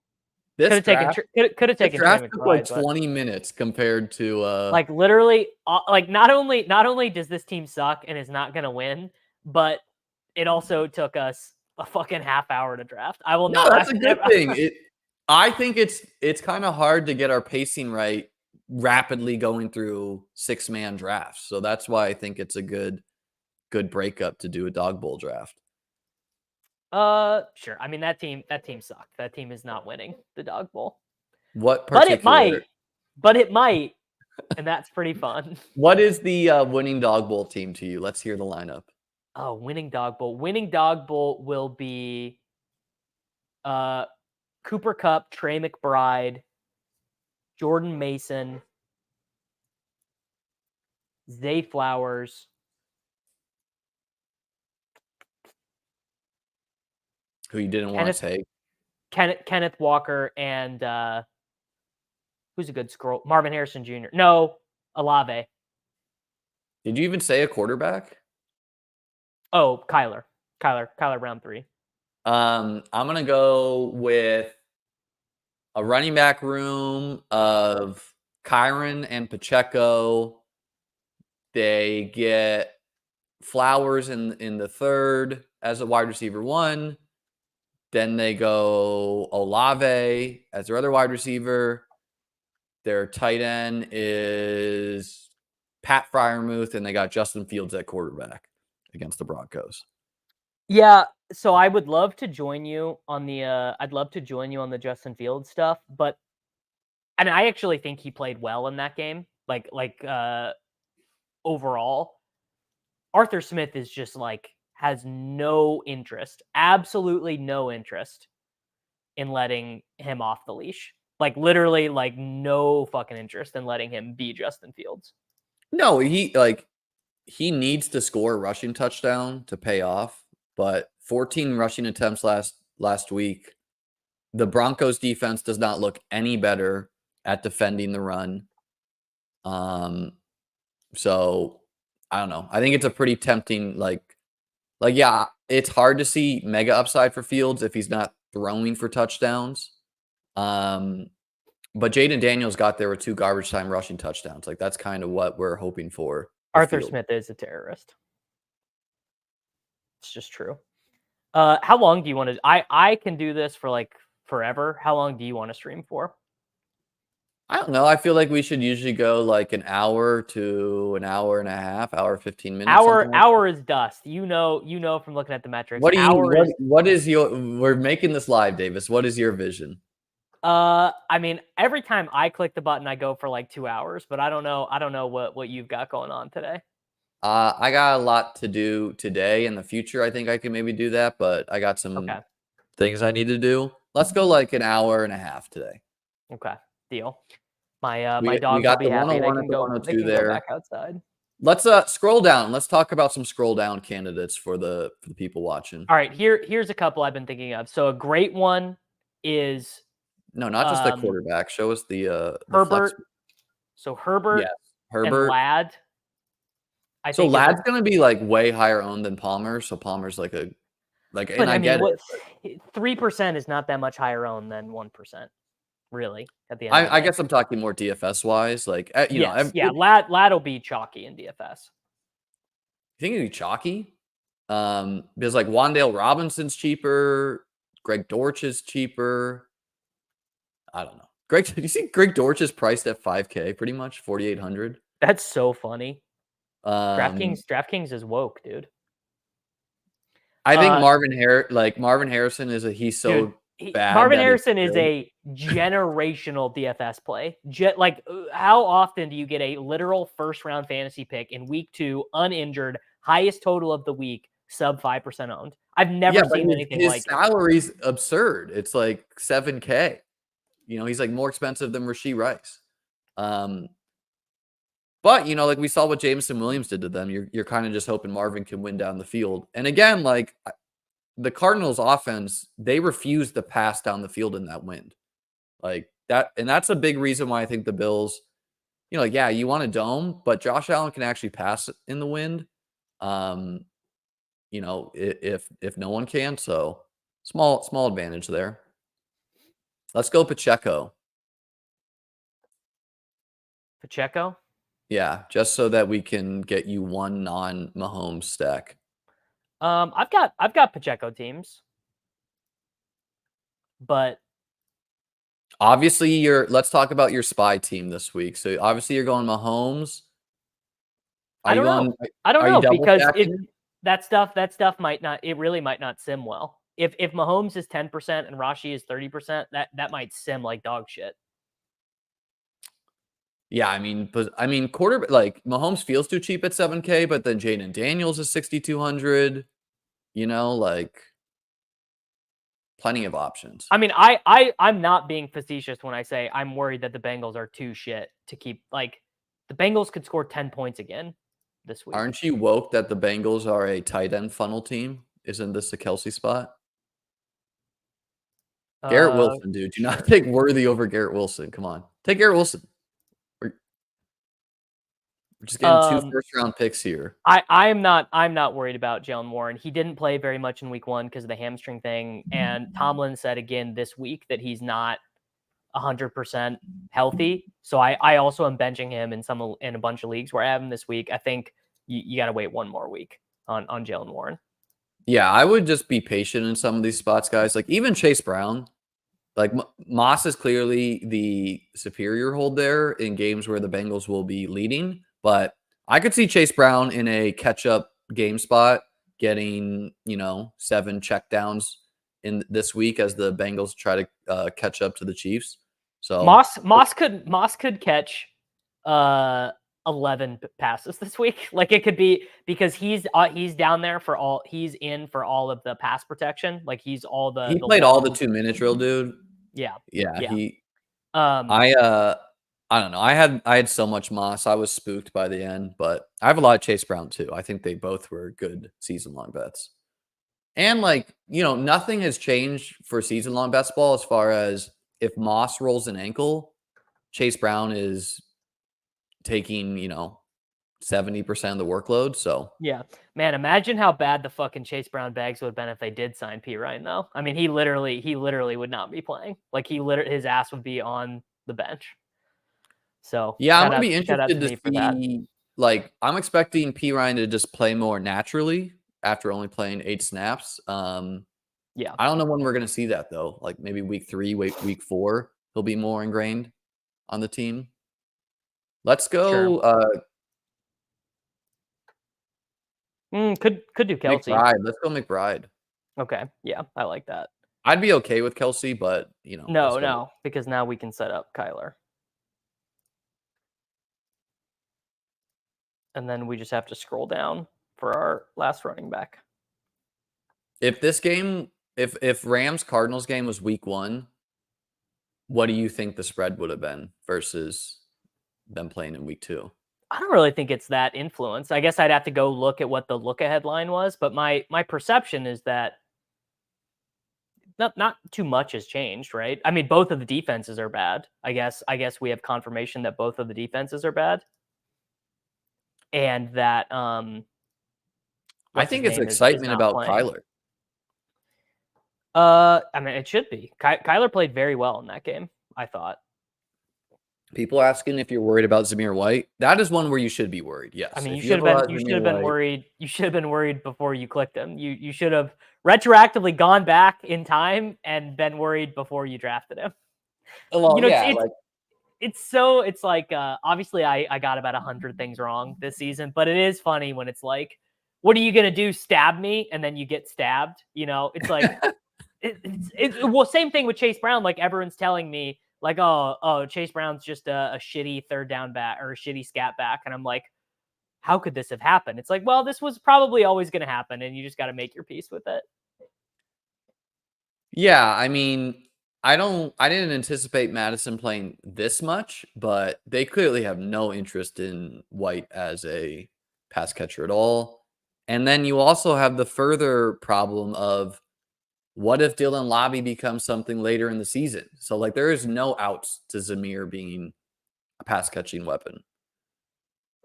This Could have draft, taken this Trey draft took like McBride, but 20 minutes compared to like literally, like not only does this team suck and is not gonna win, but it also took us a fucking half hour to draft. I will No, not. that's a good thing. I think it's kind of hard to get our pacing right rapidly going through 6-man drafts. So that's why I think it's a good breakup to do a dog bowl draft. Sure. I mean that team sucked. That team is not winning the dog bowl. What But it particular? might, and that's pretty fun. What is the winning dog bowl team to you? Let's hear the lineup. Oh, winning dog bowl. Winning dog bowl will be Cooper Kupp, Trey McBride, Jordan Mason, Zay Flowers. Who you didn't want to take? Kenneth Walker and who's a good scroll? Marvin Harrison Jr. No, Olave. Did you even say a quarterback? Oh, Kyler round 3. I'm gonna go with a running back room of Kyron and Pacheco. They get Flowers in the 3rd as a wide receiver 1. Then they go Olave as their other wide receiver. Their tight end is Pat Freiermuth, and they got Justin Fields at quarterback against the Broncos. Yeah, so I would love to join you on the Justin Fields stuff, but and I actually think he played well in that game. Like overall, Arthur Smith is just like has no interest, absolutely no interest in letting him off the leash. Like literally like no fucking interest in letting him be Justin Fields. No, he needs to score a rushing touchdown to pay off, but 14 rushing attempts last week. The Broncos defense does not look any better at defending the run. So I don't know. I think it's a pretty tempting, yeah, it's hard to see mega upside for Fields if he's not throwing for touchdowns. But Jaden Daniels got there with 2 garbage time rushing touchdowns. Like that's kind of what we're hoping for. Arthur Smith is a terrorist. It's just true. How long do you want to? I can do this for like forever. How long do you want to stream for? I don't know. I feel like we should usually go like an hour to an hour and a half, hour 15 minutes. Hour is dust. You know from looking at the metrics. What is your? We're making this live, Davis. What is your vision? I mean, every time I click the button, I go for like 2 hours, but I don't know what you've got going on today. I got a lot to do today. In the future, I think I can maybe do that, but I got some things I need to do. Let's go like an hour and a half today. Okay, deal. My dog will be happy. They can go back outside. Let's scroll down. Let's talk about some scroll down candidates for the people watching. All right, here's a couple I've been thinking of. So a great one is no, not just the quarterback. Show us the Herbert. Flex. So Herbert, yes, Herbert, and Ladd. So Ladd's going to be like way higher owned than Palmer. So Palmer's like and I get it. 3% is not that much higher owned than 1%, really. At the end, I guess I'm talking more DFS wise. Like you know, Ladd will be chalky in DFS. You think it'd be chalky? Because like Wan'Dale Robinson's cheaper, Greg Dortch is cheaper. I don't know. Did you see Greg Dortch is priced at $5K pretty much, 4,800? That's so funny. DraftKings is woke, dude. I think Marvin Harrison is bad. Marvin Harrison is a generational DFS play. How often do you get a literal first round fantasy pick in week 2, uninjured, highest total of the week, sub 5% owned? I've never seen anything like it. His salary's absurd. It's like $7K. You know, he's like more expensive than Rashee Rice. But, you know, like we saw what Jameson Williams did to them. You're kind of just hoping Marvin can win down the field. And again, like the Cardinals offense, they refused to pass down the field in that wind. Like that. And that's a big reason why I think the Bills like, yeah, you want a dome, but Josh Allen can actually pass in the wind. If no one can, so small advantage there. Let's go Pacheco. Pacheco? Yeah, just so that we can get you one non-Mahomes stack. I've got Pacheco teams, but obviously let's talk about your spy team this week. So obviously you're going Mahomes. I don't know. I don't Are you know double because stacking? that stuff might not. It really might not sim well. If Mahomes is 10% and Rashi is 30%, that might sim like dog shit. Yeah, I mean, quarterback Mahomes feels too cheap at 7K, but then Jaden Daniels is 6,200. Like plenty of options. I mean, I'm not being facetious when I say I'm worried that the Bengals are too shit to keep. Like, the Bengals could score 10 points again this week. Aren't you woke that the Bengals are a tight end funnel team? Isn't this a Kelsey spot? Garrett Wilson, dude. Do not take Worthy over Garrett Wilson. Come on. Take Garrett Wilson. We're just getting 2 first-round picks here. I'm not worried about Jalen Warren. He didn't play very much in week 1 because of the hamstring thing. And Tomlin said again this week that he's not 100% healthy. So I also am benching him in a bunch of leagues where I have him this week. I think you got to wait one more week on Jalen Warren. Yeah, I would just be patient in some of these spots, guys. Like even Chase Brown, like Moss is clearly the superior hold there in games where the Bengals will be leading. But I could see Chase Brown in a catch-up game spot getting, 7 checkdowns in this week as the Bengals try to catch up to the Chiefs. So Moss could catch 11 passes this week. Like it could be because he's down there he's in for all of the pass protection. Like he played all the 2-minute drill, dude. Yeah. He I don't know. I had so much Moss. I was spooked by the end, but I have a lot of Chase Brown too. I think they both were good season-long bets. And nothing has changed for season-long best ball as far as if Moss rolls an ankle, Chase Brown is taking, 70% of the workload. So yeah, man, imagine how bad the fucking Chase Brown bags would have been if they did sign P. Ryan though. I mean, he literally would not be playing. Like his ass would be on the bench. So yeah, I'm gonna be interested to see. Like, I'm expecting P. Ryan to just play more naturally after only playing 8 snaps. Yeah, I don't know when we're gonna see that though. Like maybe week 3, week 4, he'll be more ingrained on the team. Let's go. Could do Kelsey. McBride. Let's go McBride. Okay, yeah, I like that. I'd be okay with Kelsey, but no, because now we can set up Kyler. And then we just have to scroll down for our last running back. If this game, if Rams Cardinals game was week 1, what do you think the spread would have been versus them playing in week 2? I don't really think it's that influenced. I guess I'd have to go look at what the look ahead line was, but my perception is that not too much has changed, right? I mean, both of the defenses are bad. I guess we have confirmation that both of the defenses are bad. And that I think it's excitement about Kyler. I mean, it should be. Kyler played very well in that game, I thought. People asking if you're worried about Zamir White. That is one where you should be worried. Yes. I mean, you should have been worried. You should have been worried before you clicked him. You should have retroactively gone back in time and been worried before you drafted him. Well, it's like obviously I got about 100 things wrong this season, but it is funny when it's like, what are you gonna do? Stab me, and then you get stabbed. It's like well, same thing with Chase Brown. Like everyone's telling me, like, oh, Chase Brown's just a shitty third down back or a shitty scat back, and I'm like, how could this have happened? It's like, well, this was probably always going to happen, and you just got to make your peace with it. Yeah, I mean, I didn't anticipate Madison playing this much, but they clearly have no interest in White as a pass catcher at all. And then you also have the further problem of what if Dylan Lobby becomes something later in the season? So like there is no outs to Zamir being pass catching weapon.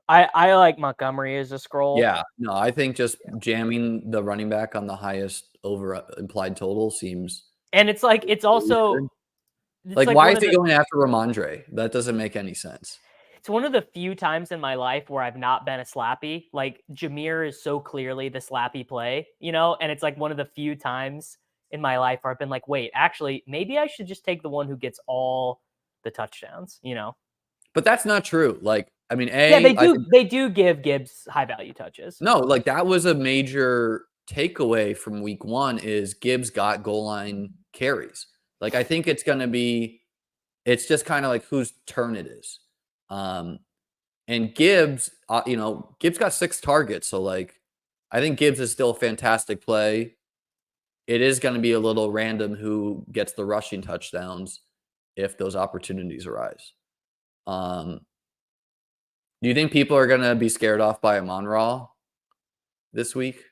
I like Montgomery as a scroll. Yeah, no, I think just jamming the running back on the highest over implied total seems. And it's like it's also it's like like why one is of he the going after Ramondre? That doesn't make any sense. it's one of the few times in my life where I've not been a slappy. Like Jameer is so clearly the slappy play, and it's like one of the few times in my life where I've been like, wait, actually, maybe I should just take the one who gets all the touchdowns, But that's not true. Like, I mean, Yeah, they I do. think They do give Gibbs high value touches. no, like that was a major takeaway from week 1 is Gibbs got goal line carries. Like, I think it's just kind of like whose turn it is. And Gibbs, Gibbs got 6 targets. So like, I think Gibbs is still a fantastic play. It is going to be a little random who gets the rushing touchdowns if those opportunities arise. Do you think people are going to be scared off by Amon-Ra this week?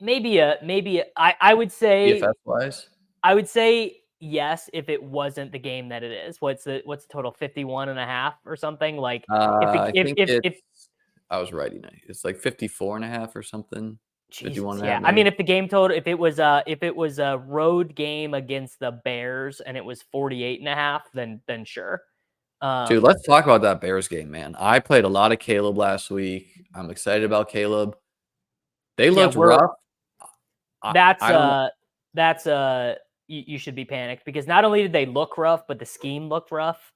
Maybe I would say DFS wise? I would say yes if it wasn't the game that it is. What's the total? 51.5 or something? Like I think if I was writing it. It's like 54.5 or something. Jesus, yeah. I mean, if the game total, if it was a road game against the Bears and it was 48.5, then sure. Dude, let's talk about that Bears game, man. I played a lot of Caleb last week. I'm excited about Caleb. They looked rough. That's you should be panicked because not only did they look rough, but the scheme looked rough.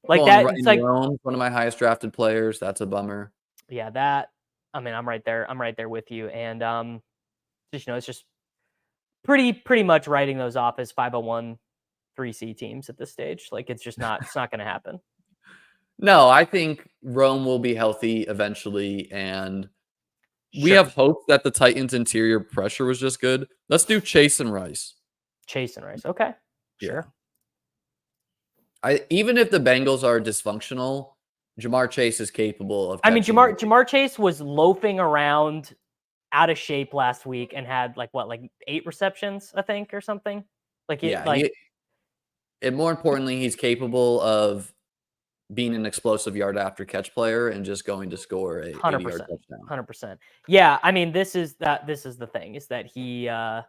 Like that, it's like Rome, one of my highest drafted players. That's a bummer. Yeah, that. I mean, I'm right there. I'm right there with you, and it's just pretty much writing those off as 501 3C teams at this stage. Like it's not going to happen. No, I think Rome will be healthy eventually, and we have hope that the Titans' interior pressure was just good. Let's do Chase and Rice. Chase and Rice. Okay. Sure. Even if the Bengals are dysfunctional, Jamar Chase is capable of. I mean, Jamar Chase was loafing around out of shape last week and had like 8 receptions, I think, or something. And more importantly, he's capable of being an explosive yard after catch player and just going to score a 80-yard touchdown. 100%. Yeah, I mean, this is the thing is that he. I'm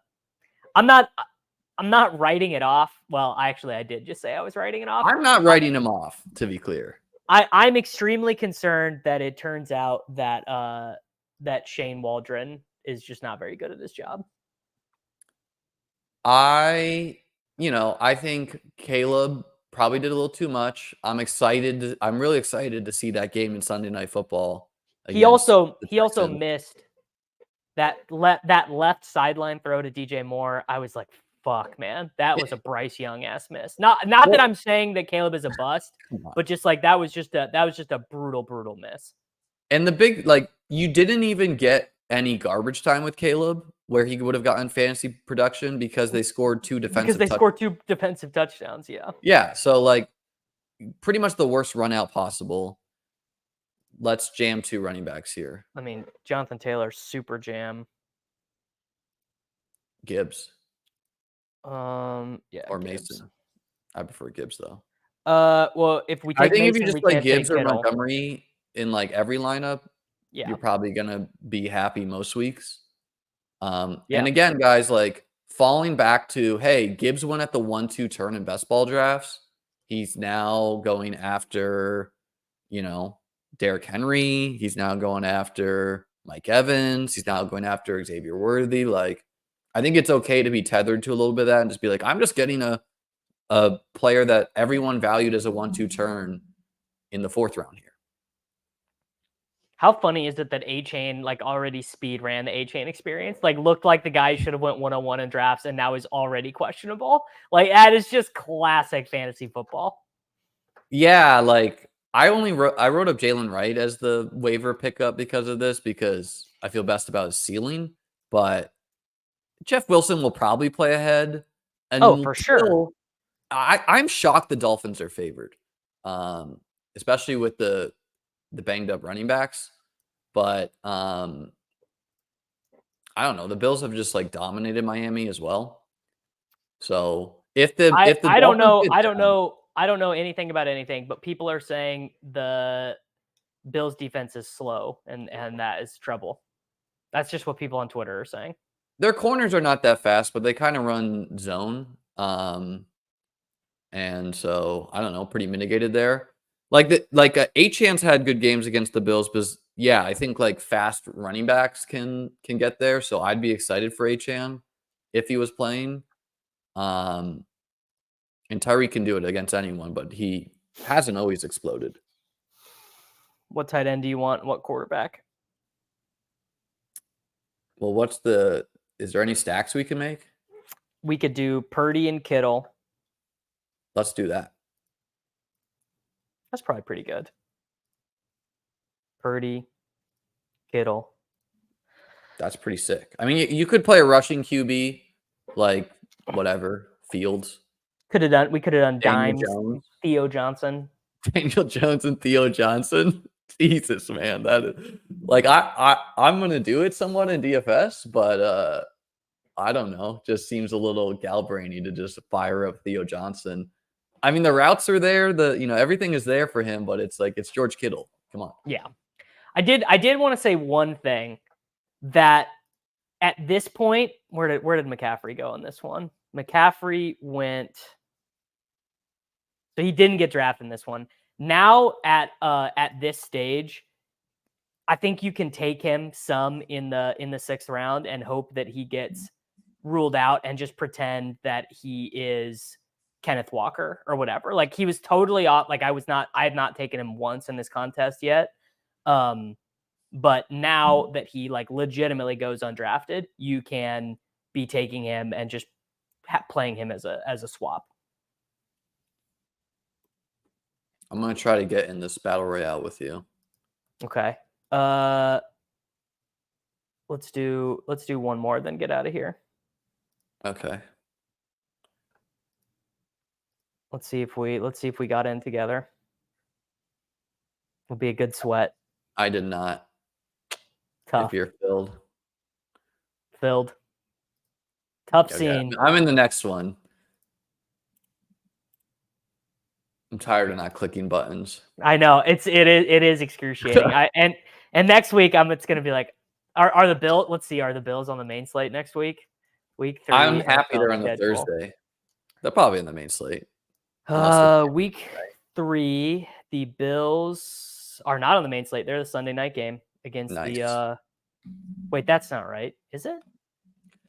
not writing it off. Well, I did just say I was writing it off. I'm not writing him off, to be clear. I'm extremely concerned that it turns out that that Shane Waldron is just not very good at his job. I think Caleb probably did a little too much. I'm really excited to see that game in Sunday Night Football. He also missed that left sideline throw to DJ Moore. I was like, fuck, man, that was a Bryce Young ass miss. Not that I'm saying that Caleb is a bust, but just like that was just a brutal miss. And the big you didn't even get any garbage time with Caleb where he would have gotten fantasy production because they scored 2 defensive touchdowns. Yeah. Yeah. So pretty much the worst run out possible. Let's jam 2 running backs here. I mean, Jonathan Taylor, super jam. Gibbs. Yeah. Or Gibbs. Mason. I prefer Gibbs though. Well, if we take if you just play Gibbs or Montgomery in every lineup, yeah, you're probably gonna be happy most weeks. And again, guys, falling back to, hey, Gibbs went at the 1-2 turn in best ball drafts. He's now going after, Derrick Henry. He's now going after Mike Evans. He's now going after Xavier Worthy. I think it's okay to be tethered to a little bit of that and just be like, I'm just getting a player that everyone valued as a 1-2 turn in the 4th round here. How funny is it that A-Chain already speed ran the A-Chain experience? Looked like the guy should have went 101 in drafts and now is already questionable. That is just classic fantasy football. Yeah, I wrote up Jalen Wright as the waiver pickup because of this, because I feel best about his ceiling. But Jeff Wilson will probably play ahead. And for sure. I'm shocked the Dolphins are favored, especially with the banged up running backs. But I don't know. The Bills have just dominated Miami as well. So I don't know don't know anything about anything, but people are saying the Bills defense is slow and that is trouble. That's just what people on Twitter are saying. Their corners are not that fast, but they kind of run zone. And so I don't know, pretty mitigated there. Achane's had good games against the Bills, because yeah, I think like fast running backs can get there. So I'd be excited for Achane if he was playing. And Tyreek can do it against anyone, but he hasn't always exploded. What tight end do you want? What quarterback? Well, is there any stacks we can make? We could do Purdy and Kittle. Let's do that. That's probably pretty good. Purdy, Kittle. That's pretty sick. I mean, you could play a rushing QB, like whatever, Fields. We could have done Dimes, Jones. Theo Johnson. Daniel Jones and Theo Johnson. Jesus, man. That is like I'm gonna do it somewhat in DFS, but I don't know. Just seems a little Galbrainy to just fire up Theo Johnson. I mean, the routes are there, everything is there for him, but it's like it's George Kittle. Come on. Yeah. I did want to say one thing, that at this point, where did McCaffrey go in this one? McCaffrey went, so he didn't get drafted in this one. Now at this stage, I think you can take him some in the 6th round and hope that he gets ruled out and just pretend that he is Kenneth Walker or whatever. Like, he was totally off. Like, I had not taken him once in this contest yet. But now that he like legitimately goes undrafted, you can be taking him and just playing him as a swap. I'm gonna try to get in this battle royale with you. Okay. Let's do one more, then get out of here. Okay. Let's see if we got in together. It'll be a good sweat. I did not. Tough. If you're Filled. Tough okay. scene. I'm in the next one. I'm tired of not clicking buttons. I know it is excruciating. And next week it's gonna be like, are the Bills? Let's see, are the Bills on the main slate next week? Week 3. I'm happy they're on the Thursday. They're probably in the main slate. Week 3, the Bills are not on the main slate. They're the Sunday night game against the. Wait, that's not right, is it?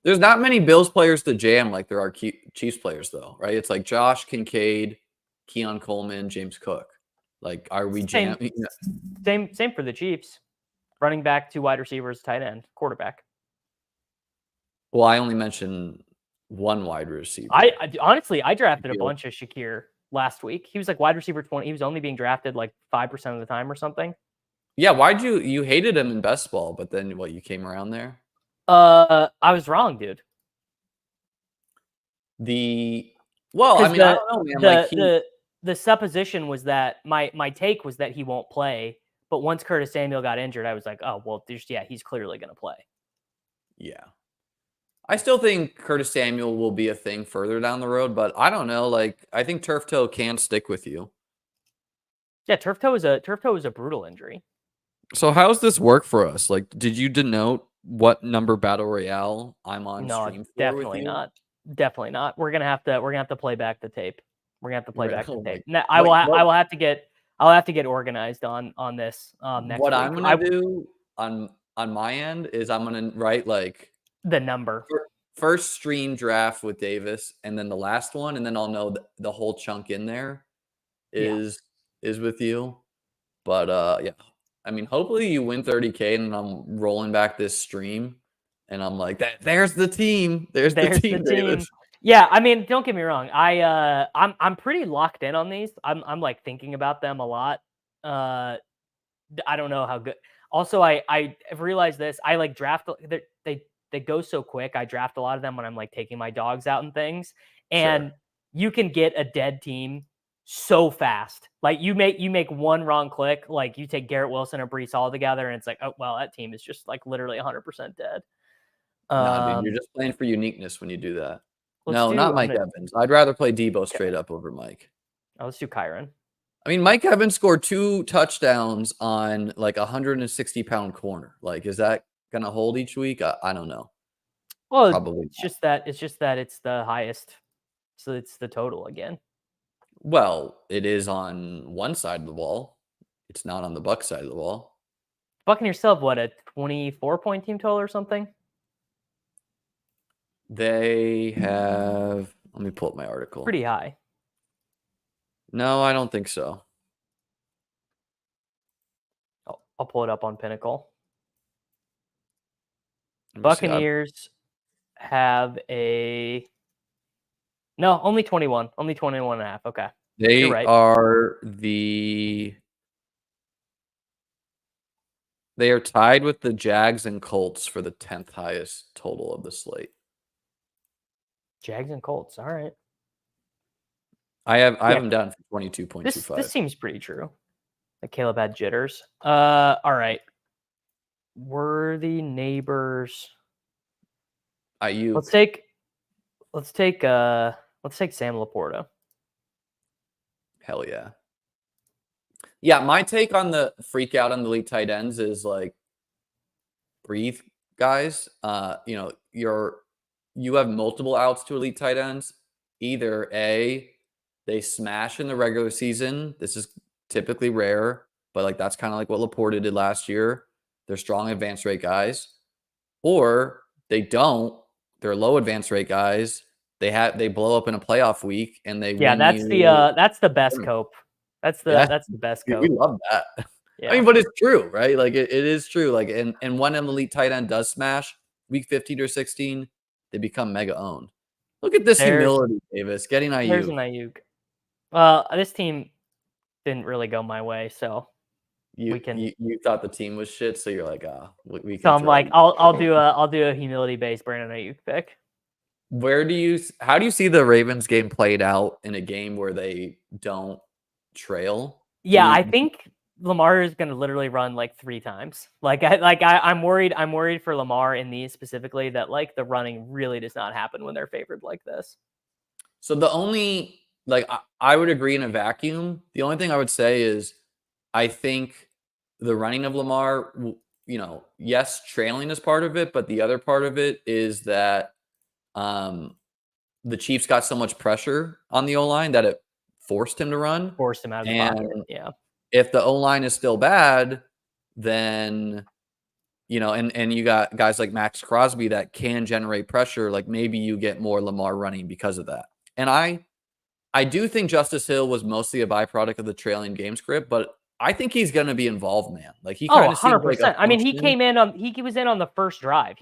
There's not many Bills players to jam like there are Chiefs players, though, right? It's like Josh Kincaid, Keon Coleman, James Cook. Like, are we jamming? Same for the Chiefs. Running back, 2 wide receivers, tight end, quarterback. Well, I only mentioned 1 wide receiver. I honestly drafted a bunch of Shakir last week. He was like wide receiver 20. He was only being drafted like 5% of the time or something. Yeah, why'd you hated him in best ball, but then you came around there? I was wrong, dude. I mean, I don't know, man. The supposition was that my take was that he won't play, but once Curtis Samuel got injured, I was like, oh well, he's clearly gonna play. Yeah. I still think Curtis Samuel will be a thing further down the road, but I don't know. Like, I think turf toe can stick with you. Yeah, turf toe is a brutal injury. So how's this work for us? Like, did you denote what number battle royale I'm on stream for? Definitely not. Definitely not. We're gonna have to play back the tape. Now, I will have to get organized on this next week. What I'm gonna do on my end is I'm gonna write like the number. First stream draft with Davis, and then the last one, and then I'll know the whole chunk in there is with you. But yeah, I mean, hopefully you win 30K, and I'm rolling back this stream, and I'm like, there's the team. There's the team. Davis. Yeah, I mean, don't get me wrong. I'm pretty locked in on these. I'm like thinking about them a lot. I don't know how good. Also, I realized this. I like draft. They go so quick. I draft a lot of them when I'm like taking my dogs out and things. And you can get a dead team so fast. Like you make one wrong click. Like you take Garrett Wilson or Breece Hall together, and it's like, oh well, that team is just like literally 100% dead. No, dude, you're just playing for uniqueness when you do that. No, not Mike Evans. I'd rather play Debo straight up over Mike. Oh, let's do Kyron. I mean, Mike Evans scored 2 touchdowns on like a 160-pound corner. Like, is that going to hold each week? I don't know. Well, Probably it's just that it's the highest. So it's the total again. Well, it is on one side of the ball. It's not on the Bucs side of the ball. Buccaneers still have what, a 24-point team total or something? They have, let me pull up my article. Pretty high. No, I don't think so. I'll pull it up on Pinnacle. Let me see. Buccaneers have a no, only 21. Only 21 and a half. Okay. They You're right. They are tied with the Jags and Colts for the 10th highest total of the slate. Jags and Colts. All right. I have them down for 22.25. This seems pretty true. Like Caleb had jitters. All right. Worthy neighbors. Aiyuk. Let's take Sam Laporta. Hell yeah. Yeah, my take on the freak out on the elite tight ends is like, breathe, guys. You have multiple outs to elite tight ends. Either A, they smash in the regular season. This is typically rare, but like that's kind of like what Laporta did last year. They're strong advance rate guys. Or they don't. They're low advance rate guys. They blow up in a playoff week and they win. That's the best cope. That's the best cope. We love that. Yeah. I mean, but it's true, right? Like it is true. Like and when an elite tight end does smash week 15 or 16, they become mega owned. Look at this humility, Davis, getting Aiyuk. There's an Aiyuk. Well, this team didn't really go my way, so you thought the team was shit, so you're like, we can. So I'm like, I'll do a humility based Brandon Aiyuk pick. How do you see the Ravens game played out in a game where they don't trail? Yeah, I think Lamar is going to literally run like 3 times. I'm worried for Lamar in these specifically that like the running really does not happen when they're favored like this. So the only I would agree in a vacuum. The only thing I would say is I think the running of Lamar, yes, trailing is part of it, but the other part of it is that the Chiefs got so much pressure on the O-line that it forced him to run. Forced him out of the pocket. Yeah. If the O-line is still bad, then and you got guys like Max Crosby that can generate pressure, like maybe you get more Lamar running because of that. And I do think Justice Hill was mostly a byproduct of the trailing game script, but I think he's going to be involved, man. Like he kind of 100%. Like I mean, he was in on the first drive.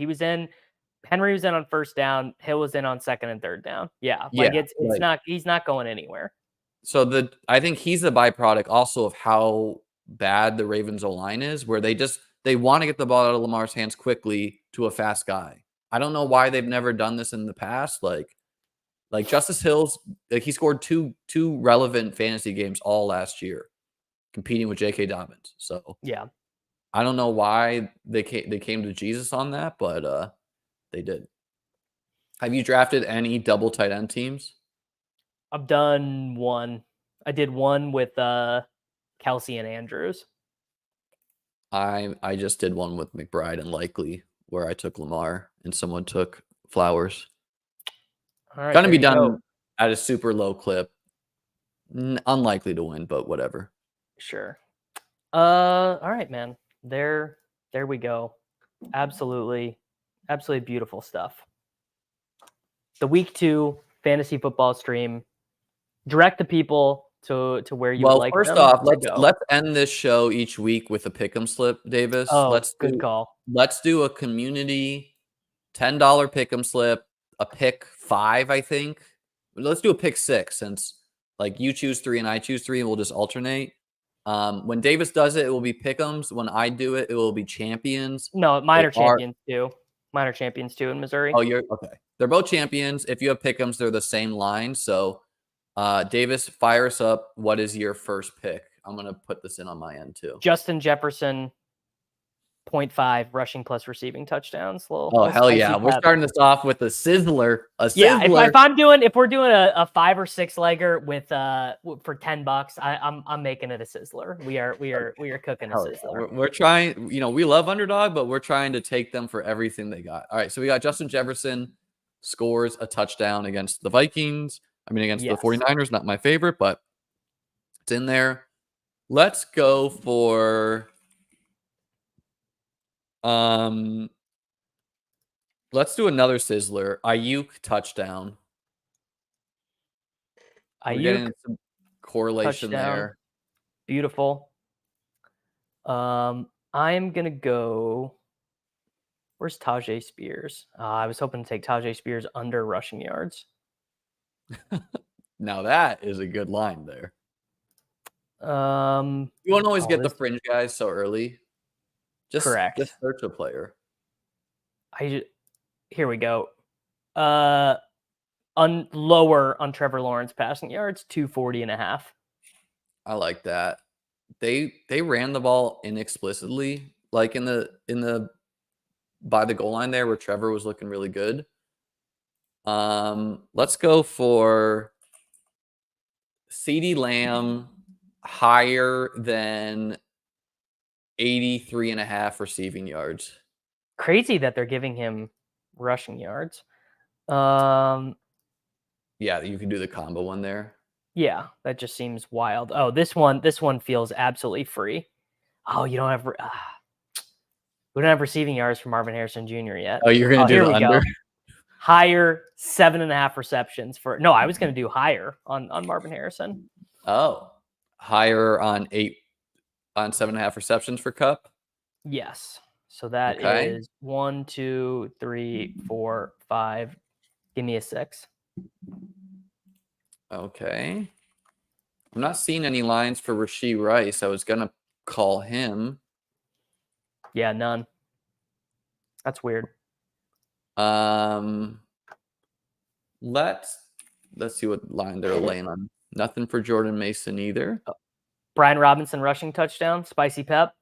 Henry was in on first down. Hill was in on second and third down. Yeah. He's not going anywhere. So I think he's a byproduct also of how bad the Ravens O-line is, where they want to get the ball out of Lamar's hands quickly to a fast guy. I don't know why they've never done this in the past. Like Justice Hill's, he scored two relevant fantasy games all last year, competing with J.K. Dobbins. So yeah, I don't know why they came to Jesus on that, but they did. Have you drafted any double tight end teams? I've done one. I did one with Kelsey and Andrews. I just did one with McBride and Likely, where I took Lamar and someone took Flowers. All right, going to be done at a super low clip. Unlikely to win, but whatever. Sure. All right, man. There we go. Absolutely beautiful stuff. The week 2 fantasy football stream. Direct the people to where you would like them. Well, first off, let's end this show each week with a pick'em slip, Davis. Oh, good call. Let's do a community $10 pick'em slip, a pick 5, I think. Let's do a pick 6 since like you choose 3 and I choose 3 and we'll just alternate. When Davis does it, it will be pick'ems. When I do it, it will be champions. No, mine are champions too. Mine are champions too in Missouri. Oh, you're okay. They're both champions. If you have pick'ems, they're the same line. So Davis, fire us up. What is your first pick? I'm going to put this in on my end too. Justin Jefferson, 0.5 rushing plus receiving touchdowns. Oh, hell yeah. We're starting this off with a sizzler. Yeah, if we're doing a 5 or 6 legger with for $10, I'm making it a sizzler. We are cooking a sizzler. Yeah. We're trying, we love Underdog, but we're trying to take them for everything they got. All right, so we got Justin Jefferson scores a touchdown against the Vikings. Against the 49ers, not my favorite, but it's in there. Let's go for let's do another sizzler. Aiyuk touchdown. We're getting some correlation touchdown. There. Beautiful. I'm gonna go. Where's Tajay Spears? I was hoping to take Tajay Spears under rushing yards. Now that is a good line there. You won't always get the fringe guys so early. Correct. Just search a player. Here we go. Lower on Trevor Lawrence passing yards, 240.5. I like that. They ran the ball inexplicitly, like in the by the goal line there where Trevor was looking really good. Let's go for CeeDee Lamb higher than 83.5 receiving yards. Crazy that they're giving him rushing yards. Yeah, you can do the combo one there. Yeah, that just seems wild. Oh, this one feels absolutely free. Oh, you don't have we don't have receiving yards from Marvin Harrison Jr. yet. Oh, you're gonna do the under? Go. Higher 7.5 receptions for no, I was gonna do higher on Marvin Harrison. Oh, higher on 7.5 receptions for Cup? Yes. So that is 1, 2, 3, 4, 5. Give me a 6. Okay. I'm not seeing any lines for Rashee Rice. I was gonna call him. Yeah, none. That's weird. Let's see what line they're laying on. Nothing for Jordan Mason either. Brian Robinson rushing touchdown, spicy pep.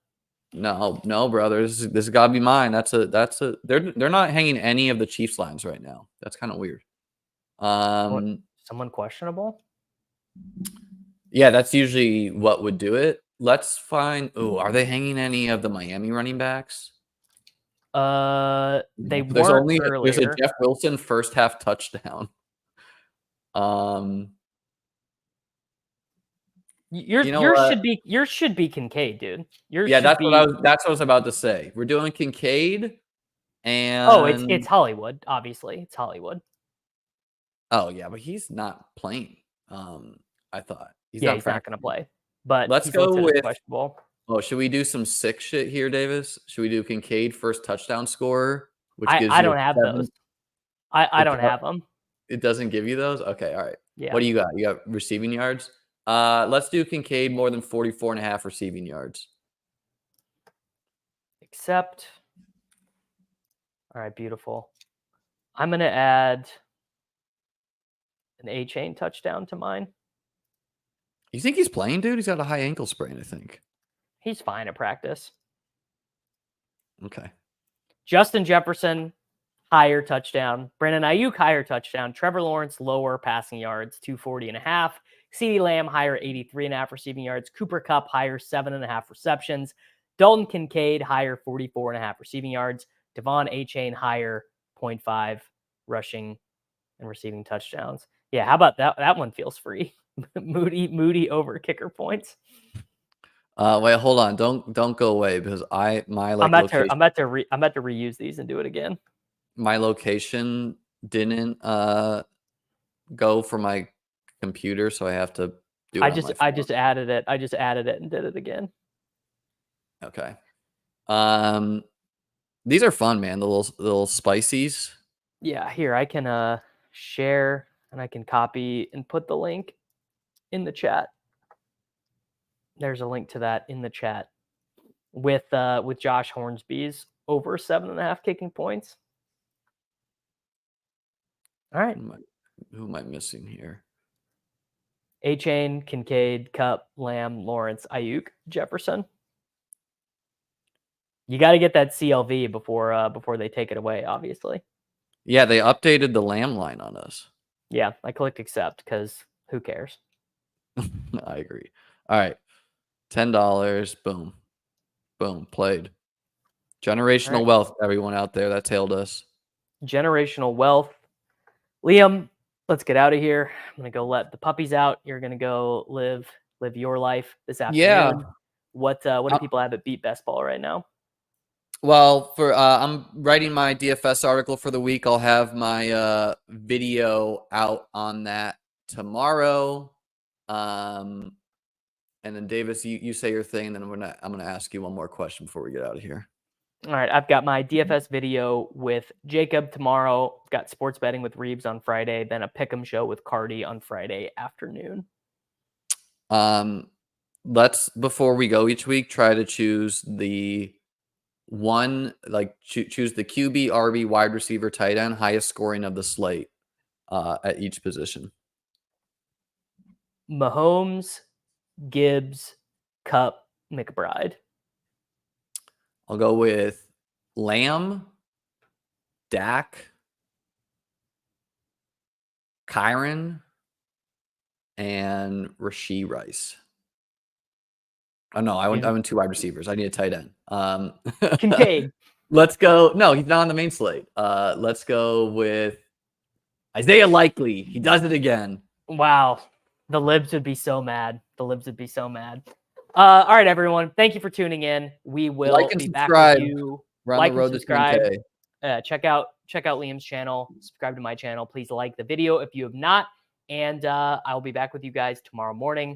No, brother. This has got to be mine. They're not hanging any of the Chiefs lines right now. That's kind of weird. Someone questionable? Yeah, that's usually what would do it. Let's find. Oh, are they hanging any of the Miami running backs? They weren't earlier. There's a Jeff Wilson first half touchdown. Yours should be Kincaid, dude. That's what I was about to say. We're doing Kincaid, and it's Hollywood. Obviously, it's Hollywood. Oh yeah, but he's not playing. I thought he's not going to play. But let's go with questionable. Oh, should we do some sick shit here, Davis? Should we do Kincaid first touchdown scorer? Which I don't have those. I don't have them. It doesn't give you those? Okay, all right. Yeah. What do you got? You got receiving yards? Let's do Kincaid more than 44.5 receiving yards. Accept. All right, beautiful. I'm going to add an A-chain touchdown to mine. You think he's playing, dude? He's got a high ankle sprain, I think. He's fine at practice. Okay. Justin Jefferson, higher touchdown. Brandon Aiyuk, higher touchdown. Trevor Lawrence, lower passing yards, 240.5. CeeDee Lamb, higher 83.5 receiving yards. Cooper Kupp, higher 7.5 receptions. Dalton Kincaid, higher 44.5 receiving yards. Devon A-Chain, higher 0.5 rushing and receiving touchdowns. Yeah, how about that? That one feels free. Moody over kicker points. Wait, hold on. Don't go away because I'm about to reuse these and do it again. My location didn't go for my computer, so I have to do it. I just added it. I just added it and did it again. Okay. These are fun, man. The little spicies. Yeah, here I can share and I can copy and put the link in the chat. There's a link to that in the chat with Josh Hornsby's over 7.5 kicking points. All right. Who am I missing here? A-Chain, Kincaid, Kupp, Lamb, Lawrence, Aiyuk, Jefferson. You got to get that CLV before they take it away, obviously. Yeah, they updated the Lamb line on us. Yeah, I clicked accept because who cares? I agree. All right. $10. Boom. Boom. Played. Generational wealth, everyone out there that tailed us. Generational wealth. Liam, let's get out of here. I'm going to go let the puppies out. You're going to go live your life this afternoon. Yeah. What do people have at Beat Best Ball right now? Well, for I'm writing my DFS article for the week. I'll have my video out on that tomorrow. And then Davis, you say your thing, and then I'm gonna ask you one more question before we get out of here. All right, I've got my DFS video with Jacob tomorrow. Got sports betting with Reeves on Friday, then a pick'em show with Cardi on Friday afternoon. Let's, before we go each week, try to choose the one, like choose the QB, RB, wide receiver, tight end, highest scoring of the slate at each position. Mahomes, Gibbs, Cup, McBride. I'll go with Lamb, Dak, Kyron, and Rashee Rice. Oh no, I went 2 wide receivers. I need a tight end. Kincaid. Let's go. No, he's not on the main slate. Let's go with Isaiah Likely. He does it again. Wow. The libs would be so mad. All right, everyone. Thank you for tuning in. We will be back with you. Like and subscribe. Check out Liam's channel. Subscribe to my channel. Please like the video if you have not. And I will be back with you guys tomorrow morning.